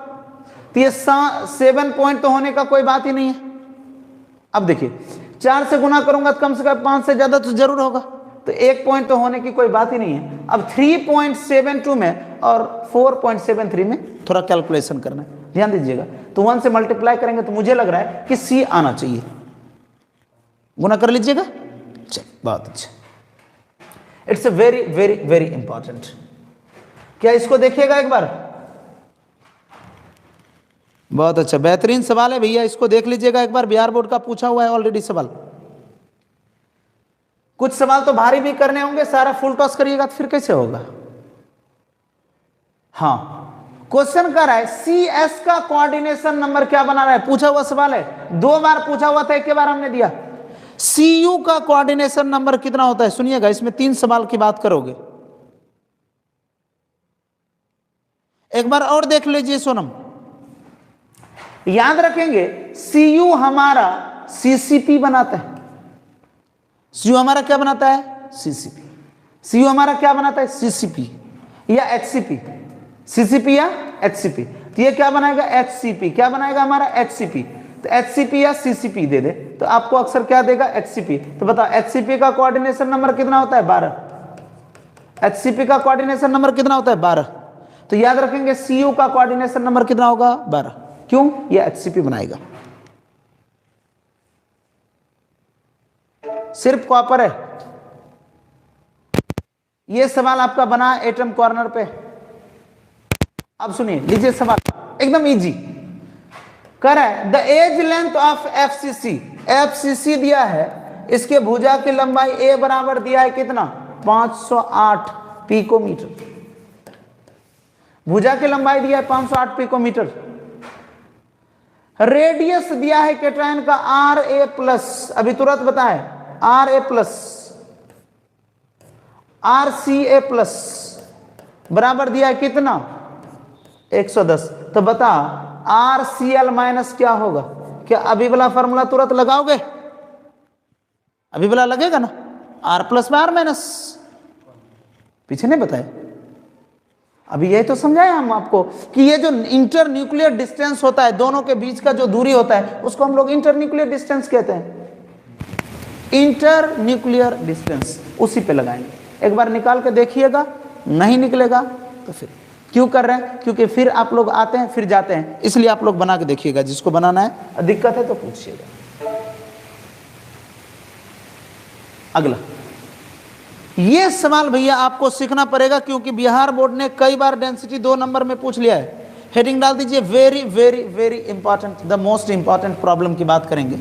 तो ये 7 पॉइंट तो होने का कोई बात ही नहीं है। अब देखिए 4 से गुना करूंगा तो कम से कम 5 से ज्यादा तो जरूर होगा, तो 1 पॉइंट तो होने की कोई बात ही नहीं है। अब 3.72 में और 4.73 में थोड़ा कैलकुलेशन करना है, ध्यान दीजिएगा। तो 1 से मल्टीप्लाई करेंगे तो मुझे लग रहा है कि C आना चाहिए, गुना कर लीजिएगा। चल बहुत अच्छा, it's a very very very important. क्या इसको देखिएगा एक बार, बहुत अच्छा बेहतरीन सवाल है भैया, इसको देख लीजिएगा एक बार, बिहार बोर्ड का पूछा हुआ है ऑलरेडी सवाल। कुछ सवाल तो भारी भी करने होंगे, सारा फुल टॉस करिएगा तो फिर कैसे होगा। हाँ, क्वेश्चन कर रहा है CS का कोऑर्डिनेशन नंबर क्या बना रहा है, पूछा हुआ सवाल है, 2 बार पूछा हुआ था, एक बार हमने दिया। CU का कोऑर्डिनेशन नंबर कितना होता है, सुनिएगा, इसमें 3 सवाल की बात करोगे। एक बार और देख लीजिए सोनम, याद रखेंगे CU हमारा CCP बनाता है, CU हमारा क्या बनाता है CCP, CU हमारा क्या बनाता है CCP या HCP, CCP या HCP। तो ये क्या बनाएगा HCP, क्या बनाएगा हमारा HCP। तो HCP या CCP दे दे तो आपको अक्सर क्या देगा HCP। तो बताओ HCP का कोऑर्डिनेशन नंबर कितना होता है 12, HCP का कोऑर्डिनेशन नंबर कितना होता है 12। तो याद रखेंगे CU का कोऑर्डिनेशन नंबर कितना होगा 12, क्यों, ये HCP बनाएगा। सिर्फ कॉपर है। ये सवाल आपका बना एटम कॉर्नर पे। अब सुनिए, लीजिए सवाल एकदम इजी कर है, the edge length of FCC दिया है, इसके भुजा की लंबाई A बराबर दिया है कितना 508 पिकोमीटर, भुजा की लंबाई दिया है 508 पिकोमीटर। रेडियस दिया है कैटायन का Ra प्लस, अभी तुरंत बताएं Ra प्लस RCA प्लस बराबर दिया है कितना 110। तो बता RCl माइनस क्या होगा? क्या अभी वाला फॉर्मूला तुरंत लगाओगे? अभी वाला लगेगा ना, R प्लस में R माइनस, पीछे नहीं बताया अभी, यही तो समझाया हम आपको कि ये जो इंटर न्यूक्लियर डिस्टेंस होता है, दोनों के बीच का जो दूरी होता है, उसको हम लोग इंटर न्यूक्लियर डिस्टेंस कहते हैं। इंटर न्यूक्लियर डिस्टेंस, उसी पे लगाएंगे। एक बार निकाल के देखिएगा, नहीं निकलेगा तो फिर क्यों कर रहे हैं? क्योंकि फिर आप लोग आते हैं फिर जाते हैं, इसलिए आप लोग बना के देखिएगा, जिसको बनाना है। दिक्कत है तो पूछिएगा। अगला ये सवाल भैया आपको सीखना पड़ेगा, क्योंकि बिहार बोर्ड ने कई बार डेंसिटी 2 नंबर में पूछ लिया है। हेडिंग डाल दीजिए, very very very important, the most important problem की बात करेंगे।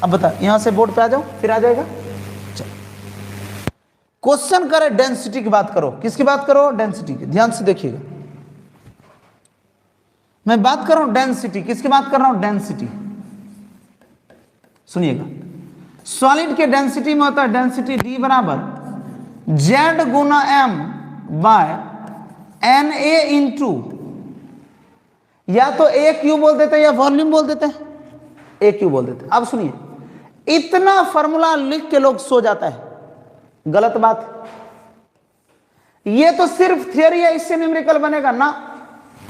अब बता, यहां से बोर्ड पे आ जाओ, फिर आ जाएगा। क्वेश्चन करे डेंसिटी की बात करो। किसकी बात करो? डेंसिटी की। ध्यान से देखिएगा, मैं बात कर रहा हूं डेंसिटी। किसकी बात कर रहा हूं? डेंसिटी। सुनिएगा, सॉलिड के डेंसिटी में होता है डेंसिटी D बराबर Z गुना M बाय Na इंटू, या तो AQ बोल देते हैं या वॉल्यूम बोल देते हैं, AQ बोल देते हैं। अब सुनिए, इतना फॉर्मूला लिख के लोग सो जाता है, गलत बात। ये तो सिर्फ थियरी है, इससे न्यूमेरिकल बनेगा ना।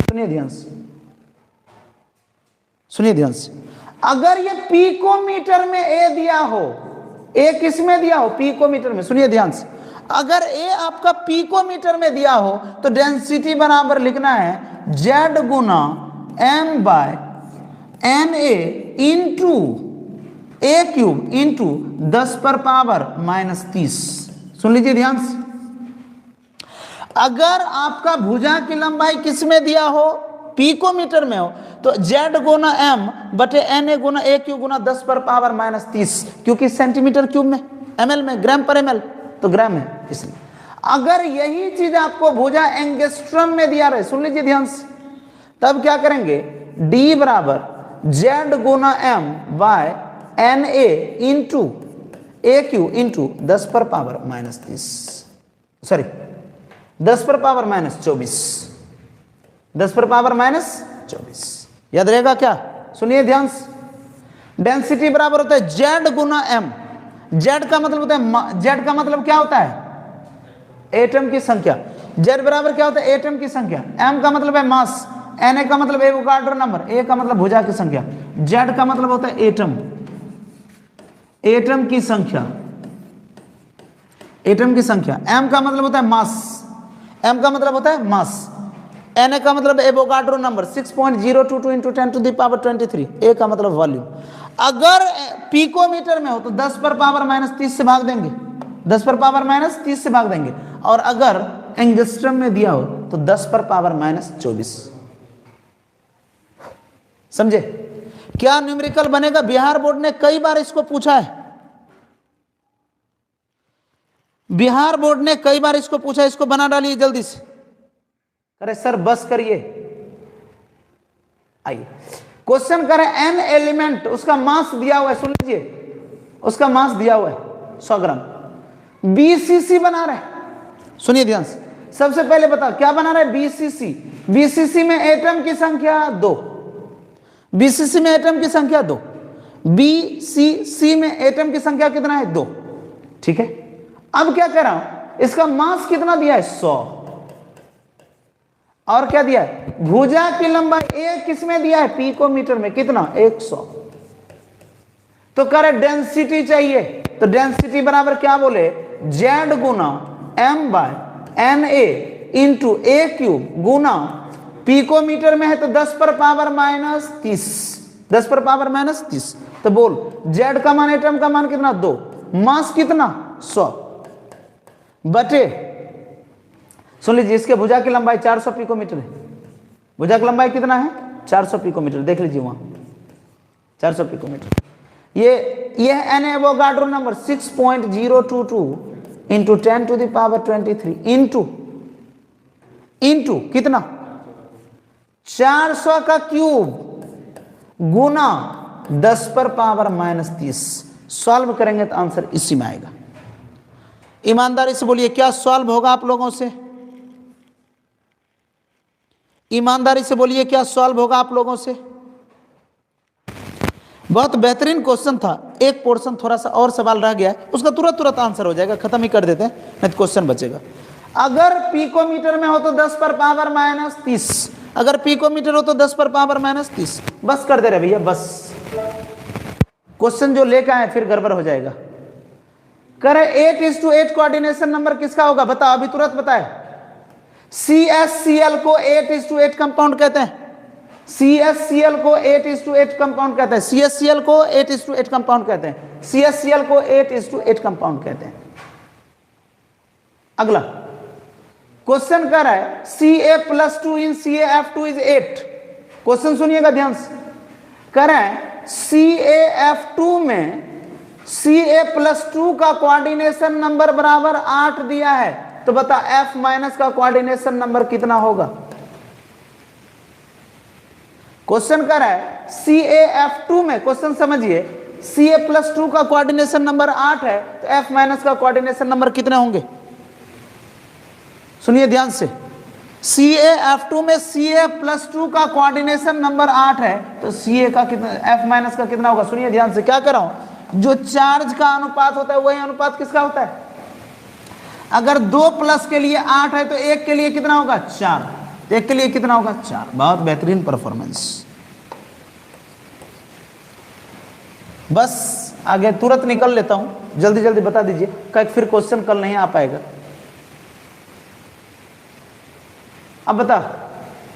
सुनिए ध्यान से, सुनिए ध्यान से। अगर ये पिकोमीटर में A दिया हो, A किस में दिया हो? पिकोमीटर में। सुनिए ध्यान से, अगर A आपका पिकोमीटर में दिया हो तो डेंसिटी बराबर लिखना है Z गुना M by Na into A cube into 10 पर पावर माइनस 30। सुन लीजिए ध्यान से, अगर आपका भुजा की लंबाई किस में दिया हो? पिकोमीटर में हो, तो Z गुना M बटे Na गुना A क्यूब गुना 10 पर पावर माइनस 30, क्योंकि सेंटीमीटर क्यूब में, ml में, ग्राम पर ml तो ग्राम है, इसलिए। अगर यही चीज आपको भुजा एंगस्ट्रम में दिया रहे, सुन लीजिए ध्यान से, तब क्या करेंगे? D बराबर Z गुना M by Na into A cube into 10 पर पावर माइनस 30, सॉरी 10 पर पावर माइनस 24, 10 पर पावर माइनस 24। याद रहेगा क्या? सुनिए ध्यान से, डेंसिटी बराबर होता है Z गुना M। Z का मतलब होता है, Z का मतलब क्या होता है? एटम की संख्या। Z बराबर क्या होता है? एटम की संख्या। M का मतलब है मास, Na का मतलब एवोगाड्रो नंबर, A का मतलब भुजा की संख्या, Z का मतलब होता है एटम, एटम की संख्या, एटम की संख्या। M का मतलब होता है मास, M का मतलब होता है मास। Na का मतलब Avogadro number 6.022 into 10 to the power 23। A का मतलब वॉल्यूम। अगर पिकोमीटर में हो तो 10 पर पावर माइनस 30 से भाग देंगे, 10 पर पावर माइनस 30 से भाग देंगे। और अगर एंगस्ट्रम में दिया हो तो 10 पर पावर माइनस 24। समझे? क्या न्यूमेरिकल बनेगा? बिहार बोर्ड ने कई बार इसको पूछा है, बिहार बोर्ड ने कई बार इसको पूछा। इसको बना डालिए जल्दी से। अरे सर बस करिए, आइए क्वेश्चन करें। एन एलिमेंट, उसका मास दिया हुआ है, सुन लीजिए, उसका मास दिया हुआ है 100 ग्राम। बीसीसी बना रहे हैं, सुनिए ध्यान से। सबसे पहले बता क्या बना रहे हैं? बीसीसी। बीसीसी में एटम की संख्या 2, बीसीसी में एटम की संख्या 2, बीसीसी में एटम की संख्या कितना है? 2। ठीक है, अब क्या कर रहा हूं, इसका मास कितना दिया है? 100। और क्या दिया है? भुजा की लंबाई A किस में दिया है? पिकोमीटर में। कितना? 100। तो कह रहे डेंसिटी चाहिए, तो डेंसिटी बराबर क्या बोले? Z गुना M by Na into A cube गुना, पिकोमीटर में है तो 10 पर पावर माइनस 30, 10 पर पावर माइनस 30। तो बोल Z का मान, एटम का मान कितना? 2, मास कितना? 100 बटे, सुन लीजिए, इसके भुजा की लंबाई 400 पिकोमीटर है। भुजा की लंबाई कितना है? 400 पिकोमीटर, देख लीजिए वहां 400 पिकोमीटर। ये है N Avogadro number 6.022 into 10 to the power 23 into कितना? 400 का क्यूब गुना 10 पर पावर माइनस 30। सॉल्व करेंगे तो आंसर इसी में आएगा। ईमानदारी से बोलिए, क्या सॉल्व होगा आप लोगों से? ईमानदारी से बोलिए क्या सॉल्व होगा आप लोगों से? बहुत बेहतरीन क्वेश्चन था। एक पोर्शन थोड़ा सा और सवाल रह गया है, उसका तुरंत तुरंत आंसर हो जाएगा, खत्म ही कर देते हैं, नहीं तो क्वेश्चन बचेगा। अगर पिकोमीटर में हो तो 10 पर पावर माइनस 30, अगर पिकोमीटर हो तो 10 पर पावर माइनस 30। बस कर दे रहे भैया, बस क्वेश्चन जो लेकर आए फिर गड़बड़ हो जाएगा। करे 8:8 कोऑर्डिनेशन नंबर किसका होगा बताओ, अभी तुरंत बताए। CSCl को 8:8 कंपाउंड कहते हैं, CSCl को 8:8 कंपाउंड कहते हैं, CSCl को 8:8 कंपाउंड कहते हैं, CSCl को 8:8 कंपाउंड कहते हैं। अगला क्वेश्चन कर रहा है Ca+2 in CaF2 is 8। Question सुनिएगा ध्यान से। कर रहा है CaF2 में Ca+2 का कोऑर्डिनेशन नंबर बराबर 8 दिया है, तो बता F माइनस का कोऑर्डिनेशन नंबर कितना होगा। क्वेश्चन कर रहा है CaF2 में, क्वेश्चन समझिए, Ca+2 का कोऑर्डिनेशन नंबर 8 है, तो F माइनस का कोऑर्डिनेशन नंबर कितने होंगे? सुनिए ध्यान से। CaF2 में Ca+2 का कोऑर्डिनेशन नंबर 8 है, तो Ca का कितना, F माइनस का कितना होगा? सुनिए ध्यान से, क्या कर रहा हूं, जो चार्ज का अनुपात होता है वही अनुपात किसका होता है? अगर 2 प्लस के लिए 8 है तो 1 के लिए कितना होगा? 4। 1 के लिए कितना होगा? 4। बहुत बेहतरीन परफॉर्मेंस। बस आगे तुरंत निकल लेता हूं, जल्दी जल्दी बता दीजिए, क्या फिर क्वेश्चन कल नहीं आ पाएगा। अब बता,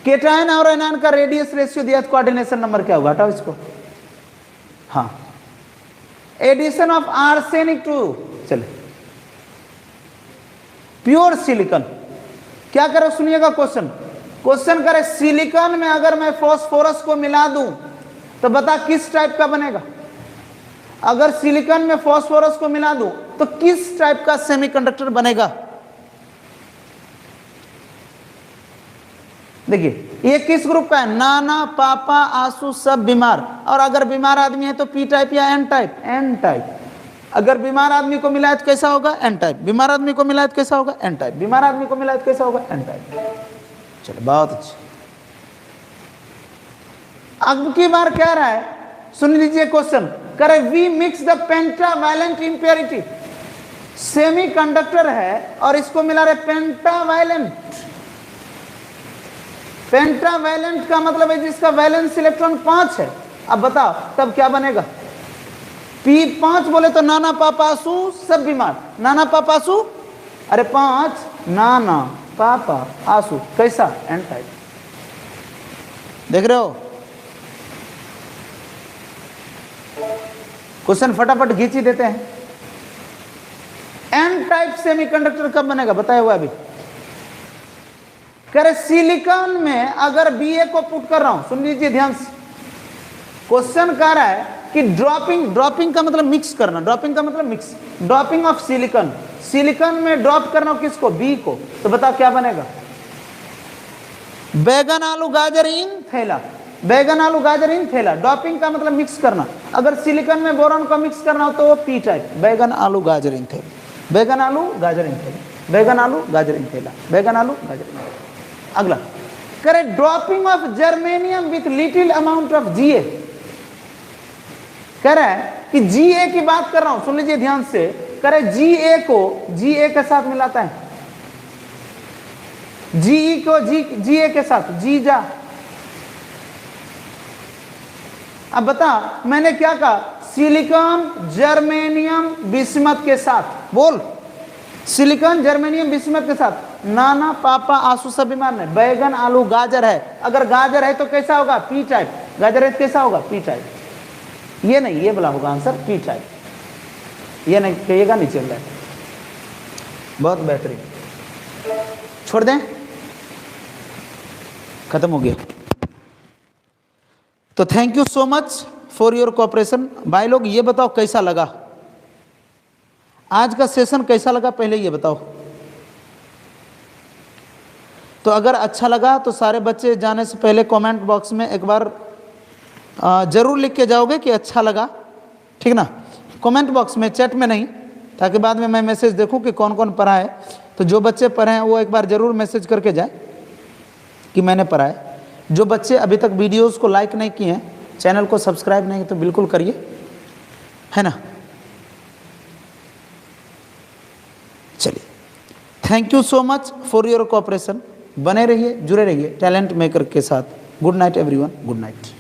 केटायन और एनायन का रेडियस रेशियो दिया, कोऑर्डिनेशन नंबर क्या होगा? हटाओ इसको। हाँ, एडिशन ऑफ आर्सेनिक टू, चले प्योर सिलिकॉन, क्या करो सुनिएगा क्वेश्चन। क्वेश्चन करे सिलिकॉन में अगर मैं फास्फोरस को मिला दूं तो बता किस टाइप का बनेगा। अगर सिलिकॉन में फास्फोरस को मिला दूं तो किस टाइप का सेमीकंडक्टर बनेगा। देखिए ये किस ग्रुप का है? नाना, पापा, आंसू, सब बीमार। और अगर बीमार आदमी है तो पी टाइप या एन टाइप? N type. अगर बीमार आदमी को मिला है तो कैसा होगा? N type. बीमार आदमी को मिला है तो कैसा होगा? N type. बीमार आदमी को मिला है तो कैसा होगा? N type. चलो बहुत अच्छा। अब की बार कह रहा है, सुन लीजिए क्वेश्चन, करे we mix the pentavalent impurity. Semiconductor है और इसको मिला रहे पेंटावैलेंट। पेंटावैलेंट का मतलब है जिसका वैलेंस इलेक्ट्रॉन 5 है। अब बताओ तब क्या बनेगा? P5 बोले तो नाना, पापा, आंसू, सब बीमार। नाना, पापा, आंसू, अरे 5 नाना, पापा, आंसू, कैसा? N type. देख रहे हो क्वेश्चन फटाफट खींच ही देते हैं। एन टाइप सेमीकंडक्टर कब बनेगा बताया हुआ अभी। करे सिलिकॉन में अगर Ba को पुट कर रहा हूं, सुन लीजिए ध्यान से। क्वेश्चन कह रहा है कि ड्रॉपिंग का मतलब मिक्स करना, ड्रॉपिंग का मतलब mix, dropping of silicon. Silicon में ड्रॉप करना हो किसको? बी को, तो बताओ क्या बनेगा? बैगन, आलू, गाजर इन थैला। बैगन, आलू, गाजर इन थैला। ड्रॉपिंग का मतलब मिक्स करना। अगर सिलिकॉन में बोरॉन को मिक्स करना हो तो वो पी टाइप, बैगन, आलू, गाजर इन थैला। बैगन, आलू, गाजर इन थैला। बैगन, आलू, गाजर इन थैला। बैगन, आलू, गाजर इन थैला। अगला करे dropping of germanium with little amount of Ga। कह रहा है कि Ga की बात कर रहा हूं, सुन लीजिए ध्यान से। करे Ga को Ga के साथ मिलाता है, Ge को Ga के साथ, जीजा। अब बता मैंने क्या कहा? सिलिकॉन, जर्मेनियम, बिस्मथ के साथ। बोल, सिलिकॉन, जर्मेनियम, बिस्मथ के साथ। नाना, पापा, आंसू, सब बीमार नहीं। बैगन, आलू, गाजर है। अगर गाजर है तो कैसा होगा? P type. गाजर है तो कैसा होगा? P type. ये नहीं, ये वाला होगा आंसर, पी टाइप। ये नहीं कहिएगा, नहीं चल रहा है। बहुत बेहतरीन, छोड़ दें, खत्म हो गया। तो thank you so much for your cooperation. भाई लोग ये बताओ कैसा लगा आज का सेशन, कैसा लगा पहले ये बताओ। तो अगर अच्छा लगा तो सारे बच्चे जाने से पहले कमेंट बॉक्स में एक बार जरूर लिख के जाओगे कि अच्छा लगा, ठीक ना। कमेंट बॉक्स में, चैट में नहीं, ताकि बाद में मैं मैसेज देखूं कि कौन कौन पढ़ा है। तो जो बच्चे पढ़े हैं वो एक बार जरूर मैसेज करके जाए कि मैंने पढ़ा है। जो बच्चे अभी तक वीडियोस को लाइक नहीं किए हैं, चैनल को सब्सक्राइब नहीं तो बिल्कुल करिए, है ना। चलिए, thank you so much for your cooperation. बने रहिए, जुड़े रहिए टैलेंट मेकर के साथ। Good night everyone, good night.